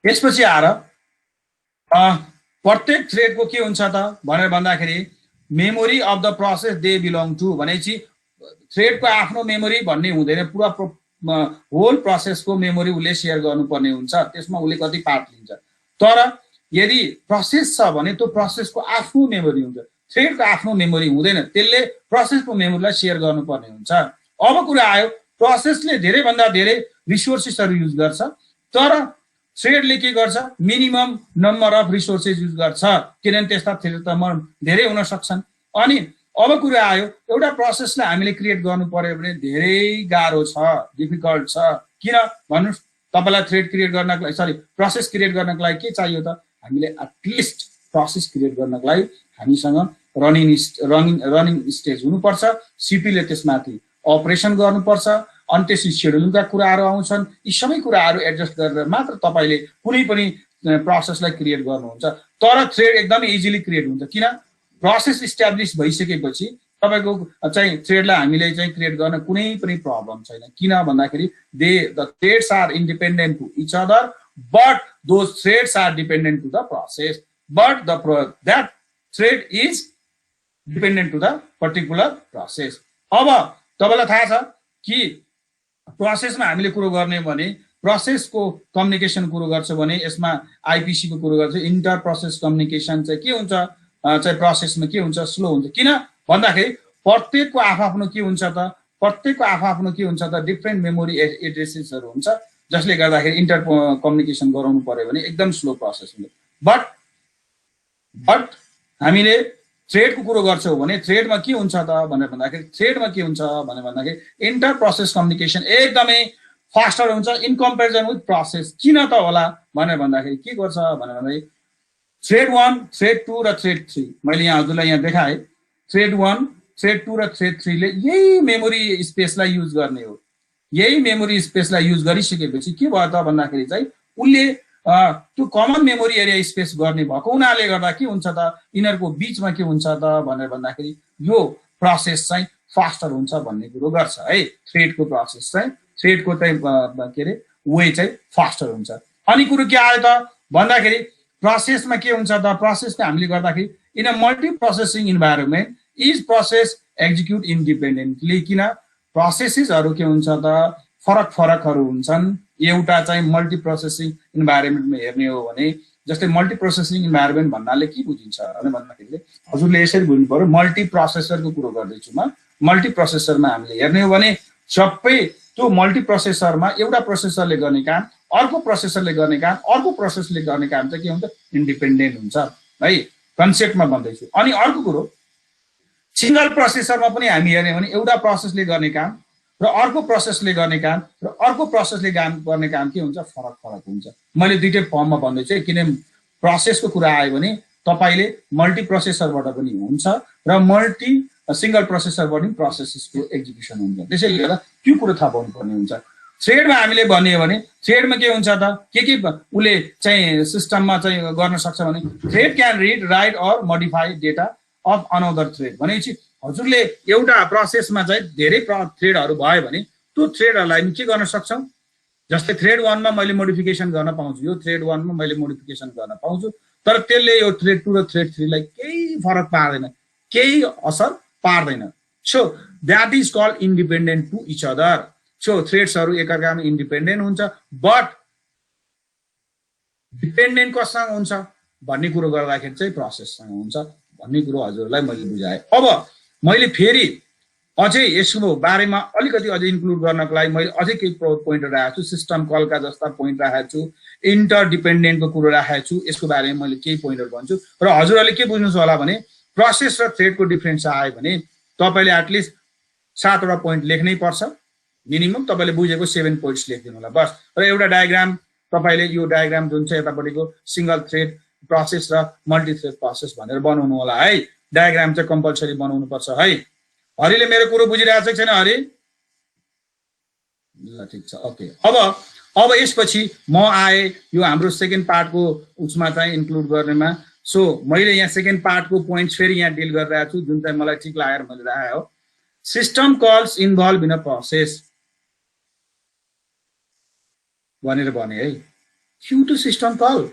त्यसपछि आएर प्रत्येक थ्रेडको के हुन्छ त भनेर भन्दाखेरि memory of the process they belong to भनेपछि थ्रेडको आफ्नो मेमोरी भन्ने हुँदैन पुरा होल प्रोसेसको मेमोरी उले शेयर गर्नुपर्ने हुन्छ त्यसमा उले कति पार्ट लिन्छ तर यदि प्रोसेस छ भने त्यो प्रोसेसको आफ्नो मेमोरी हुन्छ, थ्रेडको आफ्नो मेमोरी हुँदैन, त्यसले प्रोसेसको मेमोरीलाई सेयर गर्नुपर्ने हुन्छ। अब कुरा आयो प्रोसेसले धेरैभन्दा धेरै रिसोर्सेसहरू युज गर्छ, तर थ्रेडले के गर्छ minimum number of resources use गर्छ, किनभने त्यस्ता थ्रेड त धेरै हुन सक्छन्। अनि अब कुरा आयो एउटा प्रोसेसलाई हामीले क्रिएट गर्नु पर्यो भने धेरै गाह्रो छ, डिफिकल्ट छ। किन भन्नुस्, तपाईलाई थ्रेड क्रिएट गर्नको लागि प्रोसेस क्रिएट गर्नको लागि के चाहियो त, हामीले एटलिस्ट प्रोसेस क्रिएट गर्नको लागि हामीसँग रनिङ स्टेज हुनुपर्छ, सीपीले त्यसमाथि अपरेसन गर्नुपर्छ, अनि त्यसपछि शेड्युलिङका कुराहरू आउँछन्। यी सबै कुराहरू एडजस्ट गरेर मात्र तपाईले कुनै पनि प्रोसेसलाई क्रिएट गर्नुहुन्छ। तर थ्रेड एकदमै इजिली क्रिएट हुन्छ, किन प्रोसेस इस्टाब्लिश भइसकेपछि तपाईको चाहिँ थ्रेडलाई हामीले चाहिँ क्रिएट गर्न कुनै पनि प्रब्लम छैन। किन भन्दाखेरि the threads are independent to each other, but those threads are dependent to the process, but that thread is dependent to the particular process. अब तपाईलाई थाहा छ कि प्रोसेसमा हामीले कुरो गर्ने भने प्रोसेसको कम्युनिकेसन कुरो गर्छ भने यसमा आइपीसी को कुरो गर्छ, इन्टर प्रोसेस कम्युनिकेसन चाहिँ के हुन्छ चाहिँ प्रोसेसमा के हुन्छ स्लो हुन्छ। किन भन्दाखेरि प्रत्येकको आफ्नो के हुन्छ त, प्रत्येकको आफ्नो के हुन्छ त डिफरेन्ट मेमोरी एड्रेसेसहरू हुन्छ, जसले गर्दाखेरि इन्टर कम्युनिकेसन गराउनु पर्यो भने एकदम स्लो प्रोसेस हुन्छ। बट हामीले थ्रेडको कुरो गर्छौँ भने थ्रेडमा के हुन्छ त भनेर भन्दाखेरि थ्रेडमा के हुन्छ भनेर भन्दाखेरि इन्टर प्रोसेस कम्युनिकेसन एकदमै फास्टर हुन्छ इन कम्पेरिजन विथ प्रोसेस। किन त होला भनेर भन्दाखेरि के गर्छ भनेर भन्दाखेरि थ्रेड 1, थ्रेड 2 र थ्रेड 3 मैले यहाँ हजुरलाई यहाँ देखाएँ। थ्रेड 1, थ्रेड 2 र थ्रेड 3 ले यही मेमोरी स्पेसलाई युज गर्ने हो। यही मेमोरी स्पेसलाई युज गरिसकेपछि के भयो त भन्दाखेरि चाहिँ उनले त्यो कमन मेमोरी एरिया स्पेस गर्ने भएको हुनाले गर्दा के हुन्छ त यिनीहरूको बीचमा के हुन्छ त भनेर भन्दाखेरि यो प्रोसेस चाहिँ फास्टर हुन्छ भन्ने कुरो गर्छ है। थ्रेडको प्रोसेस चाहिँ थ्रेडको चाहिँ के अरे वे चाहिँ फास्टर हुन्छ। अनि कुरो के आयो त भन्दाखेरि प्रोसेसमा के हुन्छ त, प्रोसेसमा हामीले गर्दाखेरि in a multi processing environment is process execute independently. किन प्रोसेसेसहरू के हुन्छ त फरकहरू हुन्छन्। एउटा चाहिँ मल्टी प्रोसेसिङ इन्भाइरोमेन्टमा हेर्ने हो भने जस्तै मल्टी प्रोसेसिङ इन्भाइरोमेन्ट भन्नाले के बुझिन्छ भने भन्दाखेरि हजुरले यसरी बुझ्नु पर्यो, मल्टी प्रोसेसरको कुरो गर्दैछु म। मल्टी प्रोसेसरमा हामीले हेर्ने हो भने सबै त्यो मल्टी प्रोसेसरमा एउटा प्रोसेसरले गर्ने काम, अर्को प्रोसेसरले गर्ने काम, अर्को प्रोसेसले गर्ने काम चाहिँ के हुन्छ इन्डिपेन्डेन्ट हुन्छ है, कन्सेप्टमा भन्दैछु। अनि अर्को कुरो सिंगल प्रोसेसरमा पनि हामी हेर्ने भने एउटा प्रोसेसले गर्ने काम र अर्को प्रोसेसले गर्ने काम र अर्को प्रोसेसले गर्ने काम के हुन्छ फरक हुन्छ। मैले दुईटै फर्ममा भन्दैछु किनभने प्रोसेसको कुरा आयो भने तपाईले मल्टी प्रोसेसरबाट पनि हुन्छ र मल्टी सिंगल प्रोसेसरबाट पनि प्रोसेसको एक्जिक्युसन हुन्छ। त्यसैले गर्दा त्यो कुरो थाहा पाउनु पर्ने हुन्छ। थ्रेडमा हामीले भन्यो भने थ्रेडमा के हुन्छ त के उले चाहिँ सिस्टममा चाहिँ गर्न सक्छ भने thread can read, write or modify data of another thread. भनेपछि हजुरले एउटा प्रोसेसमा चाहिँ धेरै थ्रेडहरू भयो भने त्यो थ्रेडहरूलाई के गर्न सक्छौँ, जस्तै थ्रेड 1 मा मैले मोडिफिकेसन गर्न पाउँछु, यो थ्रेड 1 मा मैले मोडिफिकेसन गर्न पाउँछु, तर त्यसले यो थ्रेड 2 र थ्रेड 3 लाई केही फरक पार्दैन, केही असर पार्दैन। So that is called independent to each other. So थ्रेड्सहरू एकअर्कामा इन्डिपेन्डेन्ट हुन्छ, बट डिपेन्डेन्ट कसँग हुन्छ भन्ने कुरो गर्दाखेरि चाहिँ प्रोसेससँग हुन्छ भन्ने कुरो हजुरलाई मैले बुझाएँ। अब मैले फेरि अझै यसको बारेमा अलिकति अझै इन्क्लुड गर्नको लागि मैले अझै केही पोइन्ट राखेको छु, सिस्टम कलका जस्ता पोइन्ट राखेको छु, इन्टरडिपेन्डेन्टको कुरो राखेको छु। यसको बारेमा मैले केही पोइन्टहरू भन्छु र हजुरहरूले के बुझ्नु होला भने प्रोसेस र थ्रेडको डिफरेन्स आयो भने तपाईले एटलिस्ट 7 वटा पोइन्ट लेख्नै पर्छ, मिनिमम तपाईले बुझेको 7 पोइन्ट्स लेखिदिनु होला बस। र एउटा डायग्राम तपाईले यो डायग्राम जुन चाहिँ यतापट्टिको सिंगल थ्रेड प्रोसेस र मल्टी थ्रेड प्रोसेस भनेर बनाउनु होला है। डायग्राम चाहिँ कम्पलसरी बनाउनु पर्छ है। हरिले मेरो कुरो बुझिरहेको छ छैन हरि? ल ठिक छ, ओके। अब यसपछि म आए यो हाम्रो सेकेन्ड पार्टको उसमा चाहिँ इन्क्लुड गर्नेमा। सो मैले यहाँ सेकेन्ड पार्टको पोइन्ट्स फेरि यहाँ डिल गरिरहेको छु, जुन चाहिँ मलाई ठिक लागेर मैले राखेको हो। System calls involve in a process भनेर भने है। क्यू टु सिस्टम कल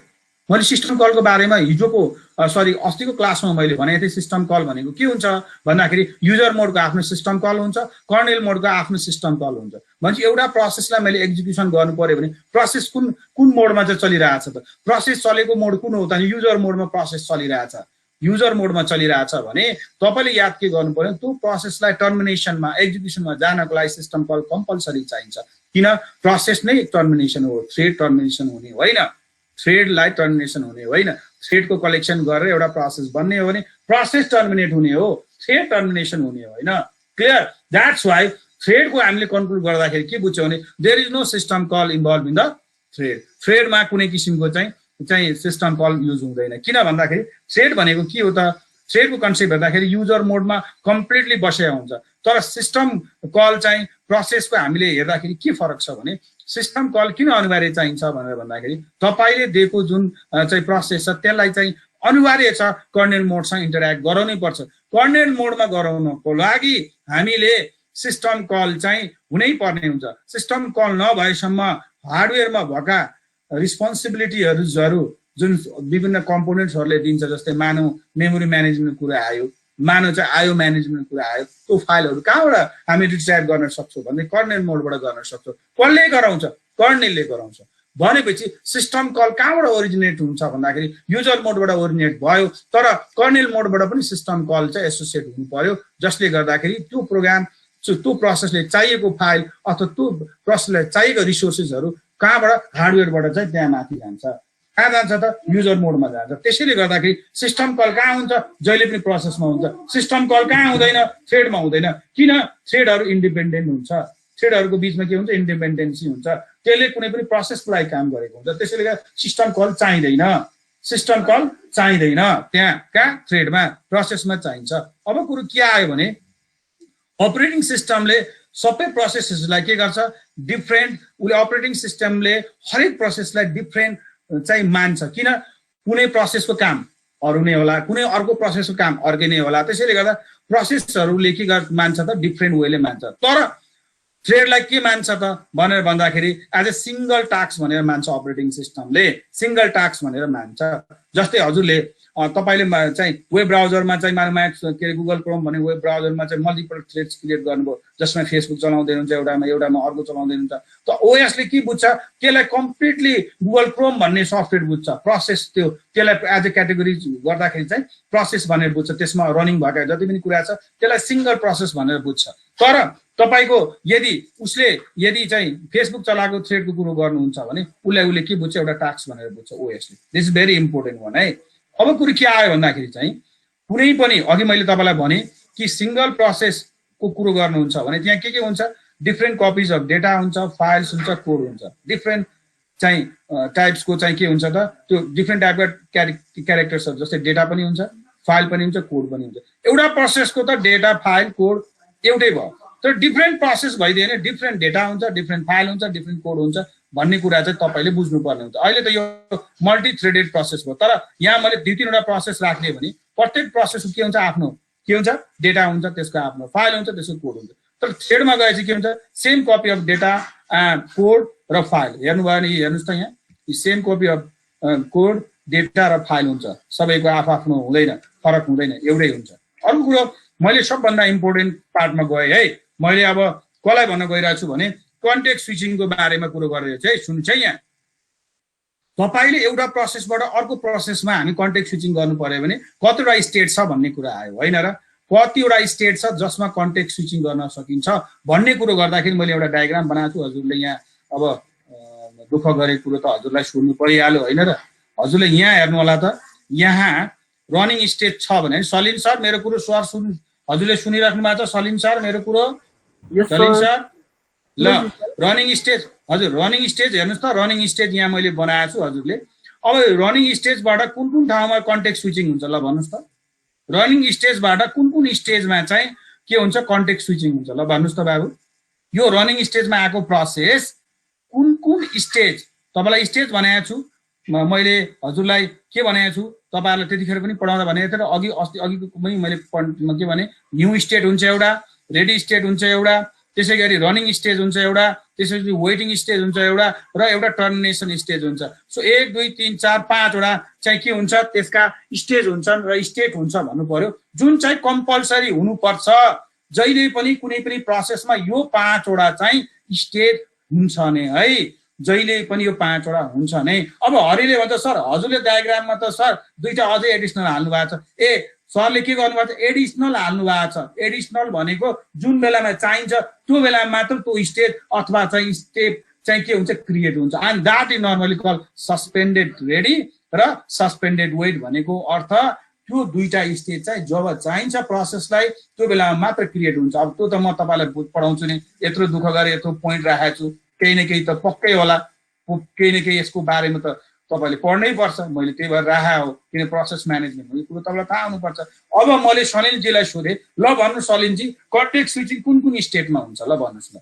मैले सिस्टम कलको बारेमा हिजोको अस्तिको क्लासमा मैले भनेको थिएँ। सिस्टम कल भनेको के हुन्छ भन्दाखेरि युजर मोडको आफ्नो सिस्टम कल हुन्छ, कर्नेल मोडको आफ्नो सिस्टम कल हुन्छ। भनेपछि एउटा प्रोसेसलाई मैले एक्जिक्युसन गर्नु पर्यो भने प्रोसेस कुन मोडमा चाहिँ चलिरहेछ त? प्रोसेस चलेको मोड कुन हो त? युजर मोडमा प्रोसेस चलिरहेछ। युजर मोडमा चलिरहेछ भने तपाईँले याद के गर्नु पर्यो, त्यो प्रोसेसलाई टर्मिनेसनमा एक्जिक्युसनमा जानको लागि सिस्टम कल कम्पलसरी चाहिन्छ। किन? प्रोसेस नै टर्मिनेसन हो, थ्रेड टर्मिनेसन हुने होइन, थ्रेडलाई टर्मिनेसन हुने होइन। थ्रेडको कलेक्सन गरेर एउटा प्रोसेस बन्ने हो भने प्रोसेस टर्मिनेट हुने हो, थ्रेड टर्मिनेसन हुने होइन। क्लियर? द्याट्स वाइ थ्रेडको हामीले कन्क्लुड गर्दाखेरि के बुझ्छौँ भने there is no system call involve in the thread. थ्रेडमा कुनै किसिमको चाहिँ सिस्टम कल युज हुँदैन। किन भन्दाखेरि थ्रेड भनेको के हो त? थ्रेडको कन्सेप्ट हेर्दाखेरि युजर मोडमा कम्प्लिटली बसेको हुन्छ। तर सिस्टम कल चाहिँ प्रोसेसको हामीले हेर्दाखेरि के फरक छ भने सिस्टम कल किन अनिवार्य चाहिन्छ भनेर भन्दाखेरि तपाईँले दिएको जुन चाहिँ प्रोसेस छ त्यसलाई चाहिँ अनिवार्य छ कर्नेल मोडसँग इन्टरेक्ट गराउनै पर्छ। कर्नेल मोडमा गराउनको लागि हामीले सिस्टम कल चाहिँ हुनै पर्ने हुन्छ। सिस्टम कल नभएसम्म हार्डवेयरमा भएका रिस्पोन्सिबिलिटीहरू जुन विभिन्न कम्पोनेन्ट्सहरूले दिन्छ, जस्तै मानव मेमोरी म्यानेजमेन्ट कुरा आयो, मानव चाहिँ आयो म्यानेजमेन्ट कुरा आयो, त्यो फाइलहरू कहाँबाट हामी रिट्राइभ गर्न सक्छौँ भने कर्नेल मोडबाट गर्न सक्छौँ। कसले गराउँछ? कर्नेलले गराउँछ। भनेपछि सिस्टम कल कहाँबाट ओरिजिनेट हुन्छ भन्दाखेरि युजर मोडबाट ओरिजिनेट भयो, तर कर्नेल मोडबाट पनि सिस्टम कल चाहिँ एसोसिएट हुनु पर्यो, जसले गर्दाखेरि त्यो प्रोग्राम त्यो प्रोसेसले चाहिएको फाइल अथवा त्यो प्रोसेसलाई चाहिएको रिसोर्सेसहरू कहाँबाट? हार्डवेयरबाट चाहिँ त्यहाँ माथि जान्छ। कहाँ जान्छ त? युजर मोडमा जान्छ। त्यसैले गर्दाखेरि सिस्टम कल कहाँ हुन्छ? जहिले पनि प्रोसेसमा हुन्छ। सिस्टम कल कहाँ हुँदैन? थ्रेडमा हुँदैन। किन? थ्रेडहरू इन्डिपेन्डेन्ट हुन्छ। थ्रेडहरूको बिचमा के हुन्छ? इन्डिपेन्डेन्सी हुन्छ। त्यसले कुनै पनि प्रोसेसको लागि काम गरेको हुन्छ। त्यसैले गर्दा सिस्टम कल चाहिँदैन। सिस्टम कल चाहिँदैन त्यहाँ कहाँ? थ्रेडमा, प्रोसेसमा चाहिन्छ। अब कुरो के आयो भने अपरेटिङ सिस्टमले सबै प्रोसेसहरूलाई के गर्छ? डिफ्रेन्ट उसले अपरेटिङ सिस्टमले हरेक प्रोसेसलाई डिफ्रेन्ट चाहिँ मान्छ। किन? कुनै प्रोसेसको काम अरू नै होला, कुनै अर्को प्रोसेसको काम अर्कै नै होला। त्यसैले गर्दा प्रोसेसहरूले के मान्छ त? डिफ्रेन्ट वेले मान्छ। तर थ्रेडलाई के मान्छ त भनेर भन्दाखेरि एज ए सिङ्गल टास्क भनेर मान्छ अपरेटिङ सिस्टमले। सिङ्गल टास्क भनेर मान्छ। जस्तै हजुरले तपाईँले चाहिँ वेब ब्राउजरमा चाहिँ के अरे गुगल क्रोम भन्ने वेब ब्राउजरमा चाहिँ मल्टिपल थ्रेड्स क्रिएट गर्नुभयो, जसमा फेसबुक चलाउँदै हुन्छ एउटामा अर्को चलाउँदै हुन्छ। त ओएसले के बुझ्छ? त्यसलाई कम्प्लिटली गुगल क्रोम भन्ने सफ्टवेयर बुझ्छ। प्रोसेस त्यसलाई एज ए क्याटेगोरी गर्दाखेरि चाहिँ प्रोसेस भनेर बुझ्छ। त्यसमा रनिङ भएका जति पनि कुरा छ त्यसलाई सिङ्गल प्रोसेस भनेर बुझ्छ। तर तपाईँको यदि चाहिँ फेसबुक चलाएको थ्रेडको कुरो गर्नुहुन्छ भने उसले के बुझ्छ? एउटा टास्क भनेर बुझ्छ ओएसले। This is very important one है। अब कुरो के आयो भन्दाखेरि चाहिँ कुनै पनि अघि मैले तपाईँलाई भने कि सिङ्गल प्रोसेसको कुरो गर्नुहुन्छ भने त्यहाँ के हुन्छ? डिफ्रेन्ट कपिज अफ डेटा हुन्छ, फाइल्स हुन्छ, कोड हुन्छ। डिफ्रेन्ट चाहिँ टाइप्सको चाहिँ के हुन्छ त? त्यो डिफ्रेन्ट टाइपका क्यारेक्टर्सहरू, जस्तै डेटा पनि हुन्छ, फाइल पनि हुन्छ, कोड पनि हुन्छ। एउटा प्रोसेसको त डेटा, फाइल, कोड एउटै भयो, तर डिफ्रेन्ट प्रोसेस भइदियो भने डिफ्रेन्ट डेटा हुन्छ, डिफ्रेन्ट फाइल हुन्छ, डिफ्रेन्ट कोड हुन्छ भन्ने कुरा चाहिँ तपाईँले बुझ्नुपर्ने हुन्छ। अहिले त यो मल्टी थ्रेडेड प्रोसेस भयो, तर यहाँ मैले 2-3वटा प्रोसेस राख्ने भने प्रत्येक प्रोसेसको के हुन्छ? आफ्नो के हुन्छ? डेटा हुन्छ, त्यसको आफ्नो फाइल हुन्छ, त्यसको कोड हुन्छ। तर थ्रेडमा गए चाहिँ के हुन्छ? Same copy of data, code र फाइल। हेर्नुभयो भने हेर्नुहोस् त यहाँ same copy of code, data र फाइल हुन्छ। सबैको आफ्नो हुँदैन, फरक हुँदैन, एउटै हुन्छ। अर्को कुरो मैले सबभन्दा इम्पोर्टेन्ट पार्टमा गएँ है। मैले अब कसलाई भन्न गइरहेको छु भने कन्टेक्स्ट स्विचिङको बारेमा कुरो गरिरहेको छु है। सुन्नु चाहिँ यहाँ तपाईँले एउटा प्रोसेसबाट अर्को प्रोसेसमा हामी कन्टेक्स्ट स्विचिङ गर्नु पर्यो भने कतिवटा स्टेट छ भन्ने कुरा आयो होइन र? कतिवटा स्टेट छ जसमा कन्टेक्स्ट स्विचिङ गर्न सकिन्छ भन्ने कुरो गर्दाखेरि मैले एउटा डायग्राम बनाएको छु। हजुरले यहाँ अब दुःख गरेको कुरो त हजुरलाई सुन्नु परिहाल्यो होइन र? हजुरले यहाँ हेर्नु होला त, यहाँ रनिङ स्टेज छ भने सलिम सर मेरो कुरो हजुरले सुनिराख्नु भएको छ? सलिम सर मेरो कुरो? सलिम सर ल रनिङ स्टेज, हजुर रनिङ स्टेज हेर्नुहोस् त। रनिङ स्टेज यहाँ मैले बनाएको छु हजुरले। अब रनिङ स्टेजबाट कुन ठाउँमा कन्टेक्स्ट स्विचिङ हुन्छ ल भन्नुहोस् त? रनिङ स्टेजबाट कुन स्टेजमा चाहिँ के हुन्छ? कन्टेक्स्ट स्विचिङ हुन्छ ल भन्नुहोस् त बाबु? यो रनिङ स्टेजमा आएको प्रोसेस कुन स्टेज? तपाईँलाई स्टेज भनेको छु मैले, हजुरलाई के भनेको छु? तपाईँहरूलाई त्यतिखेर पनि पढाउँदा भनेको थिएँ र अघिको पनि मैले के भने न्यू स्टेट हुन्छ एउटा, रेडी स्टेट हुन्छ एउटा, त्यसै गरी रनिङ स्टेज हुन्छ एउटा, त्यसपछि वेटिङ स्टेज हुन्छ एउटा, र एउटा टर्मिनेसन स्टेज हुन्छ। सो 1 2 3 4 5 वटा चाहिँ के हुन्छ त्यसका स्टेज हुन्छन् र स्टेट हुन्छ भन्नु पर्यो, जुन चाहिँ कम्पल्सरी हुनुपर्छ। जहिले पनि कुनै पनि प्रोसेसमा यो 5 वटा चाहिँ स्टेज हुन्छ नै है, जहिले पनि यो 5 वटा हुन्छ नै। अब हरिले भन्छ सर हजुरले डायग्राममा त सर दुईटा अझै एडिसनल हाल्नु भएको छ। ए सरले के गर्नुभएको छ, एडिसनल हाल्नु भएको छ। एडिसनल भनेको जुन बेलामा चाहिन्छ त्यो बेलामा मात्र त्यो स्टेज अथवा चाहिँ स्टेप चाहिँ के हुन्छ क्रिएट हुन्छ। And that is normally call suspended ready र सस्पेन्डेड वेट भनेको अर्थ त्यो दुईटा स्टेज चाहिँ जब चाहिन्छ प्रोसेसलाई त्यो बेलामा मात्र क्रिएट हुन्छ। अब त्यो त म तपाईँलाई पढाउँछु नि, यत्रो दुःख गरेर यत्रो पोइन्ट राखेको छु, केही न केही त पक्कै होला, केही न केही यसको बारेमा त तपाईँले पढ्नै पर्छ। मैले त्यही भएर राखा हो, किन प्रोसेस म्यानेजमेन्ट हो यो कुरो तपाईँलाई थाहा हुनुपर्छ। अब मैले सलिनजीलाई सोधेँ, ल भन्नु सलिनजी कन्टेक्स्ट स्विचिङ कुन कुन स्टेटमा हुन्छ, ल भन्नुहोस् न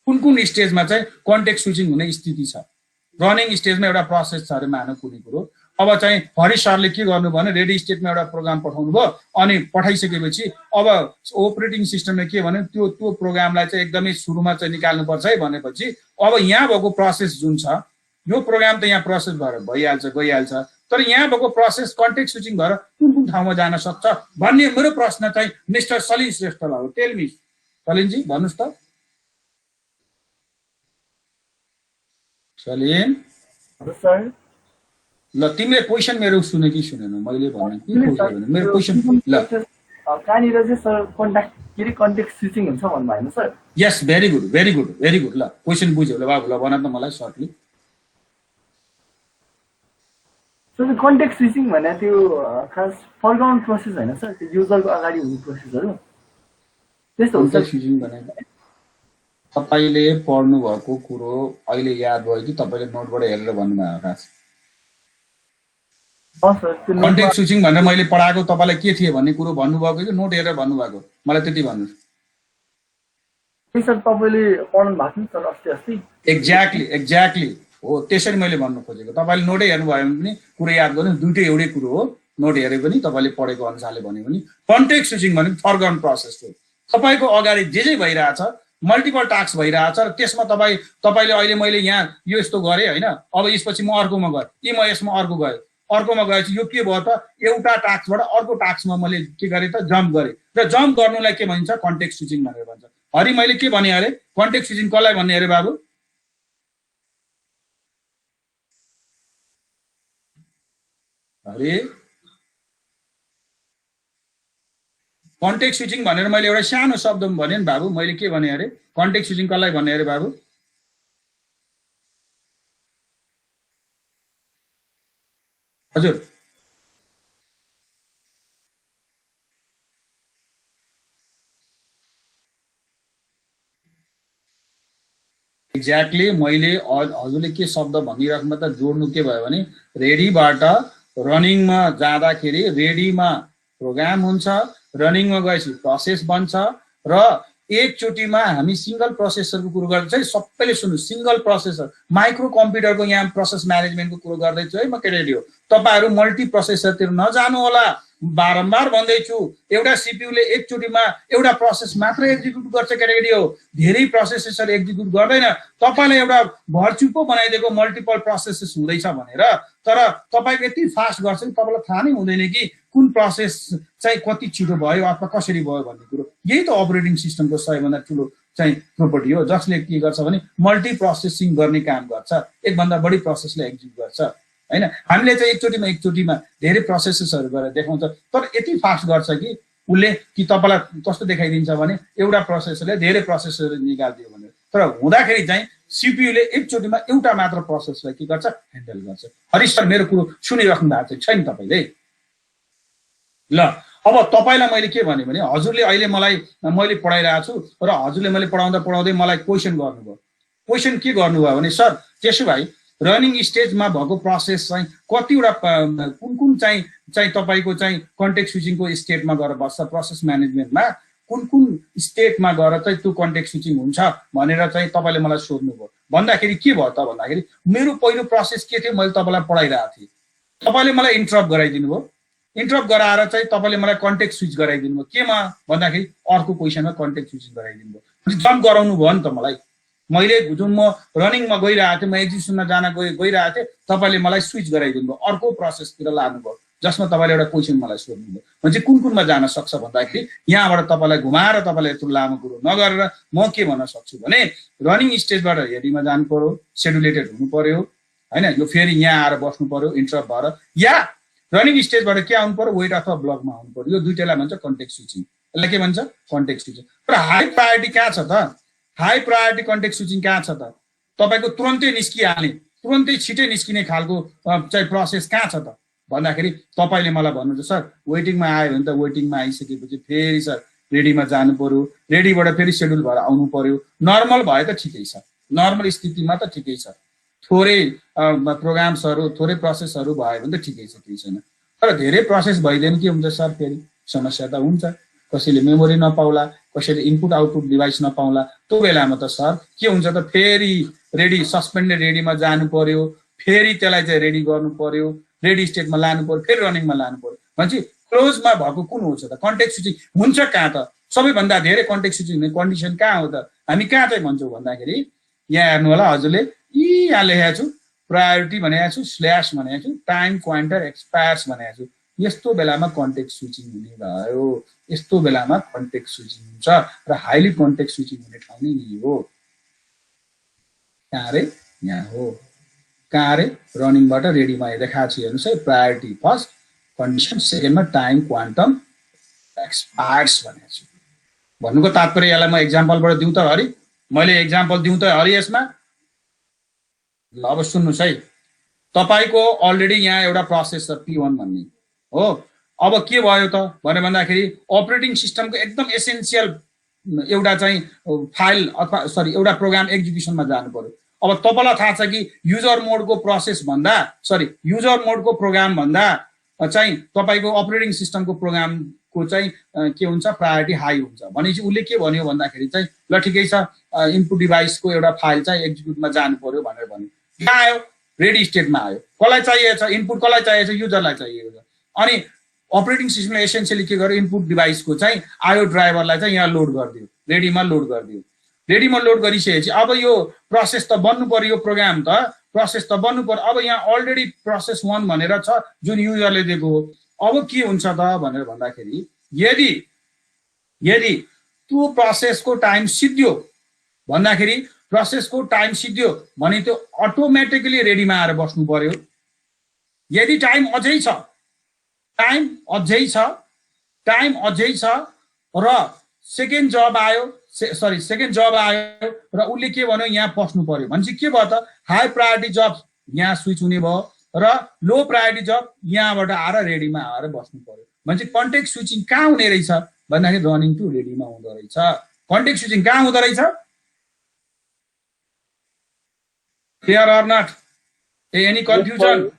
कुन कुन स्टेजमा चाहिँ कन्टेक्स्ट स्विचिङ हुने स्थिति छ। रनिङ स्टेजमा एउटा प्रोसेस छ अरे मानव कुनै कुरो। अब चाहिँ हरि सरले के गर्नु भने रेडी स्टेटमा एउटा प्रोग्राम पठाउनु भयो, अनि पठाइसकेपछि अब अपरेटिङ सिस्टमले के भन्यो त्यो प्रोग्रामलाई चाहिँ एकदमै सुरुमा चाहिँ निकाल्नुपर्छ है भनेपछि अब यहाँ भएको प्रोसेस जुन छ यो प्रोग्राम त यहाँ प्रोसेस भएर भइहाल्छ गइहाल्छ, तर यहाँ भएको प्रोसेस कन्टेक्स्ट स्विचिङ भएर कुन कुन ठाउँमा जान सक्छ भन्ने मेरो प्रश्न चाहिँ मिस्टर सलिन श्रेष्ठलाई हो। टेल मी सलिनजी भन्नुहोस् त। सलिन सर ल तिमीले क्वेसन मेरो सुने कि सुनेन, मैले भने के भने मेरो क्वेसन ल कहाँनिर चाहिँ सर कन्टेक्स्ट स्विचिङ हुन्छ भन्नु भएन सर? यस very good very good very good. ल क्वेसन बुझ्यो ल बाबु, ल भन त मलाई सर्टली। सर कन्टेक्स्ट स्विचिङ भने त्यो खास फरग्राउन्ड प्रोसेस होइन सर, त्यो युजरको अगाडि हुने प्रोसेसहरू त्यस्तो हुन्छ। स्विचिङ भनेको तपाईँले पढ्नु भएको कुरो अहिले याद भयो कि तपाईँले नोटबाट हेरेर भन्नुभयो खास? कन्टेक्स्ट स्विचिङ भनेर मैले पढाएको तपाईँलाई के थियो भन्ने कुरो भन्नुभएको कि नोट हेरेर भन्नुभएको, मलाई त्यति भन्नुहोस्। सर तपाईँले पढ्नु भएको नि सर अस्ति? एक्ज्याक्टली हो, त्यसरी मैले भन्नु खोजेको। तपाईँले नोटै हेर्नुभयो भने पनि कुरो याद गर्नु, दुइटै एउटै कुरो हो। नोट हेरे पनि तपाईँले पढेको अनुसारले भन्यो भने कन्टेक्स्ट स्विचिङ भनेको फरग्राउन्ड प्रोसेस हो। तपाईँको अगाडि जे भइरहेछ मल्टिपल टास्क भइरहेछ र त्यसमा तपाईँले अहिले मैले यहाँ यो यस्तो गरेँ होइन, अब यसपछि म अर्कोमा गएँ, म यसमा अर्को गएँ, अर्कोमा गएपछि यो के भयो त एउटा टास्कबाट अर्को टास्कमा मैले के गरेँ त जम्प गरेँ, र जम्प गर्नुलाई के भनिन्छ कन्टेक्स्ट स्विचिङ भनेर भन्छ। हरि मैले के भने अरे कन्टेक्स्ट स्विचिङ कसलाई भन्ने अरे बाबु? अरे कन्टेक्स्ट स्विचिङ भनेर मैले एउटा सानो शब्दमा भने नि बाबु, मैले के भने अरे कन्टेक्स्ट स्विचिङ कसलाई भन्ने अरे बाबु? हजुर एक्ज्याक्टली मैले हजुरले के शब्द भनिराख्नु त जोड्नु के भयो भने रेडीबाट रनिङमा जाँदाखेरि रेडीमा प्रोग्राम हुन्छ, रनिङमा गएपछि प्रोसेस बन्छ र एकचोटिमा हामी सिंगल प्रोसेसरको कुरो गर्दा चाहिँ सबैले सुन्नु, सिंगल प्रोसेसर माइक्रो कम्प्युटरको यहाँ प्रोसेस म्यानेजमेन्टको कुरो गर्दैछु है म केटाकेटी हो। तपाईँहरू मल्टी प्रोसेसरतिर नजानु होला, बारम्बार भन्दैछु। एउटा सिपियुले एकचोटिमा एउटा प्रोसेस मात्र एक्जिक्युट गर्छ केटाकेटी हो, धेरै प्रोसेसर एक्जिक्युट गर्दैन। तपाईँलाई एउटा भर्चु पो बनाइदिएको मल्टिपल प्रोसेसेस हुँदैछ भनेर, तर तपाईँको यति फास्ट गर्छ कि तपाईँलाई थाहा नै हुँदैन कि कुन प्रोसेस चाहिँ कति छिटो भयो अथवा कसरी भयो भन्ने कुरो। यही त अपरेटिङ सिस्टमको सबैभन्दा ठुलो चाहिँ प्रोपर्टी हो, जसले के गर्छ भने मल्टी प्रोसेसिङ गर्ने काम गर्छ, एकभन्दा बढी प्रोसेसलाई एक्जिक्युट गर्छ होइन। हामीले चाहिँ एकचोटिमा धेरै प्रोसेसेसहरू गरेर देखाउँछ, तर यति फास्ट गर्छ कि उसले कि तपाईँलाई कस्तो देखाइदिन्छ भने एउटा प्रोसेसरले धेरै प्रोसेसर निकालिदियो भनेर, तर हुँदाखेरि चाहिँ सिपियुले एकचोटिमा एउटा मात्र प्रोसेसलाई के गर्छ ह्यान्डल गर्छ। हरि सर मेरो कुरो सुनिराख्नु भएको छैन तपाईँले? ल अब तपाईँलाई मैले के भने हजुरले अहिले मैले पढाइरहेको छु र हजुरले मैले पढाउँदै मलाई क्वेसन गर्नुभयो। क्वेसन के गर्नुभयो भने सर त्यसो भए रनिङ स्टेजमा भएको प्रोसेस चाहिँ कतिवटा कुन चाहिँ तपाईँको चाहिँ कन्टेक्स्ट स्विचिङको स्टेटमा गएर बस्छ, प्रोसेस म्यानेजमेन्टमा कुन स्टेटमा गएर चाहिँ त्यो कन्टेक्स्ट स्विचिङ हुन्छ भनेर चाहिँ तपाईँले मलाई सोध्नुभयो। भन्दाखेरि के भयो त भन्दाखेरि मेरो पहिलो प्रोसेस के थियो मैले तपाईँलाई पढाइरहेको थिएँ, तपाईँले मलाई इन्टरप्ट गराइदिनु भयो, इन्टरप्ट गराएर चाहिँ तपाईँले मलाई कन्टेक्स्ट स्विच गराइदिनु भयो केमा भन्दाखेरि अर्को क्वेसनमा कन्टेक्स्ट स्विच गराइदिनु भयो जम्प गराउनु भयो नि त मलाई मैले जुन म रनिङमा गइरहेको थिएँ म एक्जिक्युसनमा जान गइरहेको थिएँ तपाईँले मलाई स्विच गराइदिनु भयो अर्को प्रोसेसतिर लानुभयो जसमा तपाईँले एउटा क्वेसन मलाई सोध्नुभयो भने चाहिँ कुनमा जान सक्छ भन्दाखेरि यहाँबाट तपाईँलाई घुमाएर तपाईँले यत्रो लामो कुरो नगरेर म के भन्न सक्छु भने रनिङ स्टेजबाट हेडीमा जानु पर्यो सेड्युलेटेड हुनु पर्यो होइन यो फेरि यहाँ आएर बस्नु पर्यो इन्टरप्ट भएर या रनिङ स्टेजबाट के आउनु पर्यो वेट अथवा ब्लकमा आउनु पर्यो यो दुईटैलाई भन्छ कन्टेक्स्ट स्विचिङ यसलाई के भन्छ कन्टेक्स्ट स्विचिङ तर हाई प्रायोरिटी कहाँ छ त हाई प्रायोरिटी कन्टेक्स्ट स्विचिङ कहाँ छ त तपाईँको तुरन्तै निस्किहाल्ने तुरन्तै छिटै निस्किने खालको चाहिँ प्रोसेस कहाँ छ त भन्दाखेरि तपाईँले मलाई भन्नुहुन्छ सर वेटिङमा आयो भने त वेटिङमा आइसकेपछि फेरि सर रेडीमा जानु पर्यो रेडीबाट फेरि सेड्युल भएर आउनु पर्यो नर्मल भए त ठिकै छ नर्मल स्थितिमा त ठिकै छ थोरै प्रोग्राम्सहरू थोरै प्रोसेसहरू भयो भने त ठिकै छ केही छैन तर धेरै प्रोसेस भइदियो के हुन्छ सर फेरि समस्या त हुन्छ कसैले मेमोरी नपाउला कसैले इनपुट आउटपुट डिभाइस नपाउला त्यो बेलामा त सर के हुन्छ त फेरि रेडी सस्पेन्डेड रेडीमा जानु पर्यो फेरि त्यसलाई चाहिँ रेडी गर्नु पर्यो रेडी स्टेटमा लानु पर्यो फेरि रनिङमा लानु पर्यो भनेपछि क्लोजमा भएको कुन हो त कन्टेक्स्ट स्विचिङ हुन्छ कहाँ त सबैभन्दा धेरै कन्टेक्स्ट स्विचिङ हुने कन्डिसन कहाँ हो त हामी कहाँ चाहिँ भन्छौँ भन्दाखेरि यहाँ हेर्नु होला हजुरले यहाँ लेखेको छु प्रायोरिटी भनेको छु स्ल्यास भनेको छु टाइम क्वान्टर एक्सपायर्स भनेको छु यस्तो बेलामा कन्टेक्स्ट स्विचिङ हुने भयो यस्तो बेलामा कन्टेक्स्ट स्विचिङ हुन्छ र हाइली कन्टेक्स्ट स्विचिङ हुने ठाउँ नै यही हो कहाँ रे यहाँ हो कहाँ रे रनिङबाट रेडीमा देखाएको छु हेर्नुहोस् है प्रायोरिटी फर्स्ट कन्डिसन सेकेन्डमा टाइम क्वान्टम एक्सपायर्स भनेको छु भन्नुको तात्पर्य यसलाई म एक्जाम्पलबाट दिउँ त हरि मैले एक्जाम्पल दिउँ त हरि यसमा ल अब सुन्नुहोस् है तपाईँको अलरेडी यहाँ एउटा प्रोसेस छ P1 भन्ने हो अब के भयो त भनेर भन्दाखेरि अपरेटिङ सिस्टमको एकदम एसेन्सियल एउटा चाहिँ फाइल अथवा सरी एउटा प्रोग्राम एक्जिक्युसनमा जानु पर्यो अब तपाईँलाई थाहा छ कि युजर मोडको प्रोसेस भन्दा सरी युजर मोडको प्रोग्राम भन्दा चाहिँ तपाईँको अपरेटिङ सिस्टमको प्रोग्रामको चाहिँ के हुन्छ प्रायोरिटी हाई हुन्छ भनेपछि उसले के भन्यो भन्दाखेरि चाहिँ ल ठिकै छ इनपुट डिभाइसको एउटा फाइल चाहिँ एक्जिक्युटमा जानु पर्यो भनेर भन्यो कहाँ आयो रेडी स्टेटमा आयो कसलाई चाहिएको छ इनपुट कसलाई चाहिएको छ युजरलाई चाहिएको छ अनि अपरेटिङ सिस्टमले एसेन्सियली के गर्यो इनपुट डिभाइसको चाहिँ आयो ड्राइभरलाई चाहिँ यहाँ लोड गरिदियो रेडीमा लोड गरिदियो रेडीमा लोड गरिसकेपछि अब यो प्रोसेस त बन्नु पर्यो यो प्रोग्राम त प्रोसेस त बन्नु पर्यो अब यहाँ अलरेडी प्रोसेस 1 भनेर छ जुन युजरले दिएको हो अब के हुन्छ त भनेर भन्दाखेरि यदि त्यो प्रोसेसको टाइम सिद्धियो भन्दाखेरि प्रोसेसको टाइम सिद्धियो भने त्यो अटोमेटिकली रेडीमा आएर बस्नु पर्यो यदि टाइम अझै छ र सेकेन्ड जब आयो र उसले के भन्यो यहाँ पस्नु पर्यो भनेपछि के भयो त हाई प्रायोरिटी जब यहाँ स्विच हुने भयो र लो प्रायोरिटी जब यहाँबाट आएर रेडीमा आएर बस्नु पर्यो भनेपछि कन्टेक्स्ट स्विचिङ कहाँ हुने रहेछ भन्दाखेरि रनिङ टु रेडीमा हुँदो रहेछ कन्टेक्स्ट स्विचिङ कहाँ हुँदो रहेछ clear or not any confusion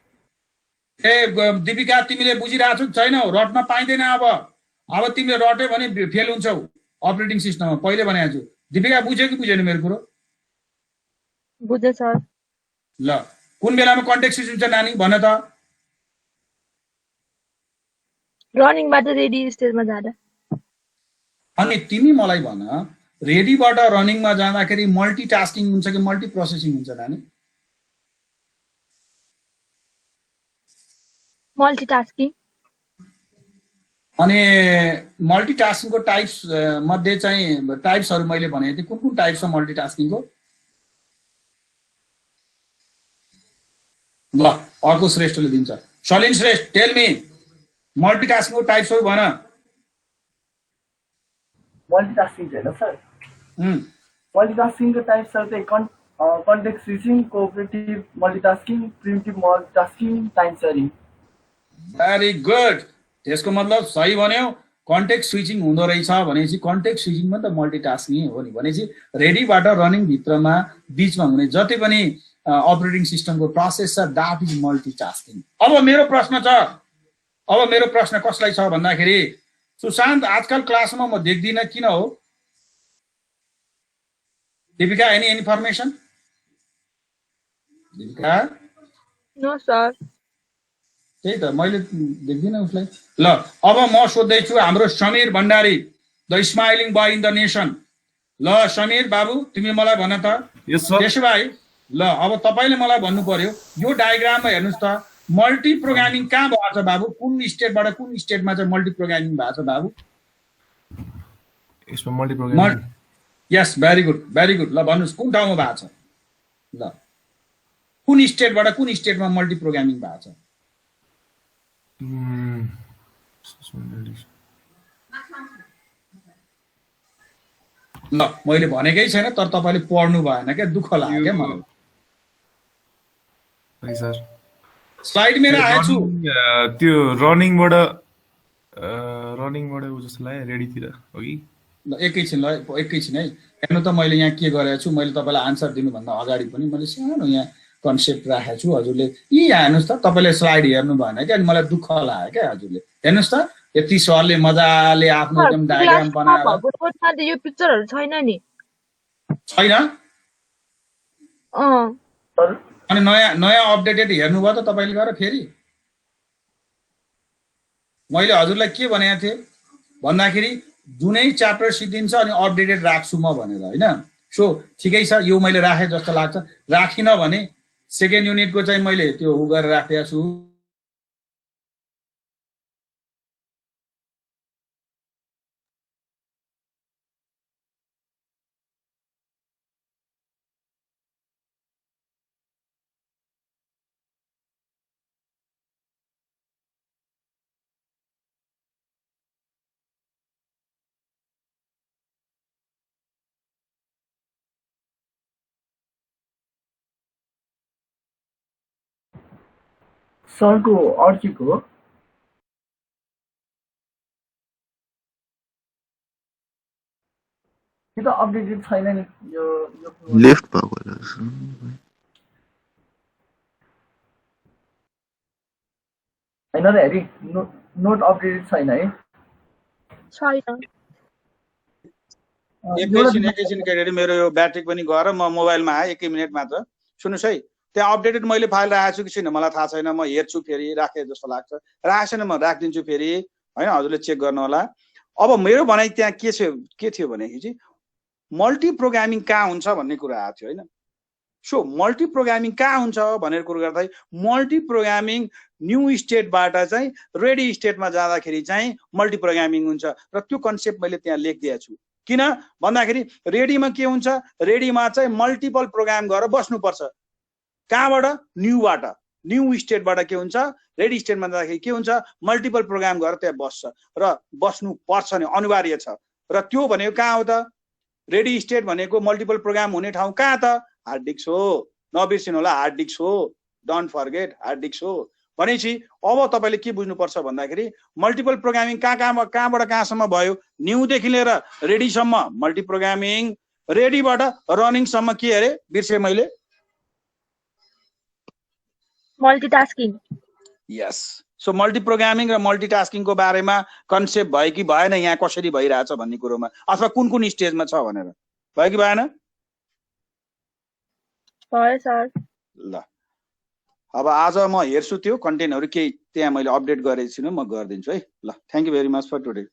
Deepika तिमीले बुझिरहेछौ छैनौ रट्न पाइँदैन अब तिमीले रट्यो भने फेल हुन्छौ अपरेटिङ सिस्टममा पहिले भनेको छु दीपिका बुझ्यो कि बुझेन मेरो कुरो बुझे सर ल कुन बेलामा कन्टेक्स्ट स्विच हुन्छ नानी भन त रनिङबाट रेडी स्टेजमा जाँदा अनि तिमी मलाई भन रेडीबाट रनिङमा जाँदाखेरि मल्टिटास्किङ हुन्छ कि मल्टी प्रोसेसिङ हुन्छ नानी मल्टिटास्किङ अनि मल्टिटास्किङको टाइप्स मध्ये चाहिँ टाइप्सहरू मैले भनेको थिएँ कुन टाइप्स छ मल्टिटास्किङको ल अर्को श्रेष्ठले दिन्छ सलिन श्रेष्ठ टेल मी मल्टिटास्किङको टाइप्सहरू भन मल्टिटास्किङ हैन सर मल्टिटास्किङको टाइप्सहरू चाहिँ context switching cooperative multitasking primitive multitasking time sharing very good त्यसको मतलब सही भन्यो कन्टेक्स्ट स्विचिङ हुँदो रहेछ भनेपछि कन्टेक्स्ट स्विचिङ पनि त मल्टिटास्किङ हो नि भनेपछि रेडीबाट रनिङ भित्रमा बीचमा हुने जति पनि अपरेटिङ सिस्टमको प्रोसेस छ द्याट इज मल्टिटास्किङ अब मेरो प्रश्न कसलाई छ भन्दाखेरि सुशान्त आजकल क्लासमा म देख्दिन किन हो Deepika any information Deepika no sir त्यही त मैले देख्दिनँ उसलाई। ल अब म सोध्दैछु हाम्रो Samir Bhandari, the smiling boy in the nation. ल समीर बाबु तिमी मलाई भन त। यस सर। त्यसो भाइ ल अब तपाईँले मलाई भन्नु पर्यो, यो डायग्राममा हेर्नुहोस् त मल्टी प्रोग्रामिङ कहाँ भएको छ बाबु? कुन स्टेटबाट कुन स्टेटमा चाहिँ मल्टी प्रोग्रामिङ भएको छ बाबु? यसमा मल्टी प्रोग्रामिङ। यस भेरी गुड। ल भन्नुहोस् कुन ठाउँमा भएको छ? ल कुन स्टेटबाट कुन स्टेटमा मल्टी प्रोग्रामिङ भएको छ? ल मैले भनेकै छैन, तर तपाईँले पढ्नु भएन क्या, दुःख लाग्यो क्या मलाई। सर स्लाइड मेरो आएछु त्यो रनिङबाट उ जस्तो लाग्यो रेडीतिर हो कि? ल एकैछिन है हेर्नु त मैले यहाँ के गरेको छु। मैले तपाईँलाई आन्सर दिनुभन्दा अगाडि पनि मैले सानो यहाँ कन्सेप्ट राखेको छु। हजुरले हेर्नुहोस् त, तपाईँले स्लाइड हेर्नु भएन क्या, अनि मलाई दुःख लाग्यो क्या। हजुरले हेर्नुहोस् त, यति सरले मजाले आफ्नो एकदम डायग्राम बनाएर। यो पिक्चरहरु छैन नि। छैन? अनि नयाँ अपडेटेड हेर्नुभयो त तपाईँले गएर फेरि? मैले हजुरलाई के भनेको थिएँ भन्दाखेरि जुनै च्याप्टर सिद्धिन्छ अनि अपडेटेड राख्छु म भनेर, होइन? सो ठिकै छ, यो मैले राखेँ जस्तो लाग्छ। राखिनँ भने सेकेन्ड युनिटको चाहिँ मैले त्यो उ गरेर राखेको छु। सरको अर्चिक हो। यो त अपडेटेड छैन नि यो लेफ्ट भएको हैन र हेरी नोट अपडेटेड छैन है। छैन। एकैछिन केटी, मेरो यो ब्याट्री पनि गएर म मोबाइलमा आएँ, 1 मिनेट मात्र सुन्नुहोस् है। त्यहाँ अपडेटेड मैले फाइल राखेको छु कि छैन मलाई थाहा छैन, म हेर्छु फेरि, राखेँ जस्तो लाग्छ। राखेको छैन म राखिदिन्छु फेरि, होइन? हजुरले चेक गर्नु होला। अब मेरो भनाइ त्यहाँ के थियो भनेदेखि चाहिँ मल्टी प्रोग्रामिङ कहाँ हुन्छ भन्ने कुरा आएको थियो, होइन? सो मल्टी प्रोग्रामिङ कहाँ हुन्छ भनेर कुरो गर्दा मल्टी प्रोग्रामिङ न्यू स्टेटबाट चाहिँ रेडी स्टेटमा जाँदाखेरि चाहिँ मल्टी प्रोग्रामिङ हुन्छ, र त्यो कन्सेप्ट मैले त्यहाँ लेखिदिएको छु। किन भन्दाखेरि रेडीमा के हुन्छ, रेडीमा चाहिँ मल्टिपल प्रोग्राम गरेर बस्नुपर्छ। कहाँबाट? न्यूबाट, न्यू स्टेटबाट के हुन्छ, रेडी स्टेटमा जाँदाखेरि के हुन्छ, मल्टिपल प्रोग्राम गरेर त्यहाँ बस्छ र बस्नु पर्छ नि, अनिवार्य छ। र त्यो भनेको कहाँ हो त? रेडी स्टेट भनेको मल्टिपल प्रोग्राम हुने ठाउँ कहाँ त? हार्ड डिस्क हो, नबिर्सिनु होला, हार्ड डिस्क हो, डोन्ट फर्गेट, हार्ड डिस्क हो। भनेपछि अब तपाईँले के बुझ्नुपर्छ भन्दाखेरि मल्टिपल प्रोग्रामिङ कहाँबाट कहाँसम्म भयो? न्यूदेखि लिएर रेडीसम्म मल्टी प्रोग्रामिङ, रेडीबाट रनिङसम्म के अरे बिर्सेँ मैले? मल्टिटास्किङ। यस। सो मल्टी प्रोग्रामिङ र मल्टिटास्किङको बारेमा कन्सेप्ट भयो कि भएन, यहाँ कसरी भइरहेछ भन्ने कुरोमा, अथवा कुन कुन स्टेजमा छ भनेर, भयो कि भएन? भयो सर। ल अब आज म हेर्छु त्यो कन्टेन्टहरू केही त्यहाँ मैले अपडेट गरेको छु, म गरिदिन्छु है। ल thank you very much for today.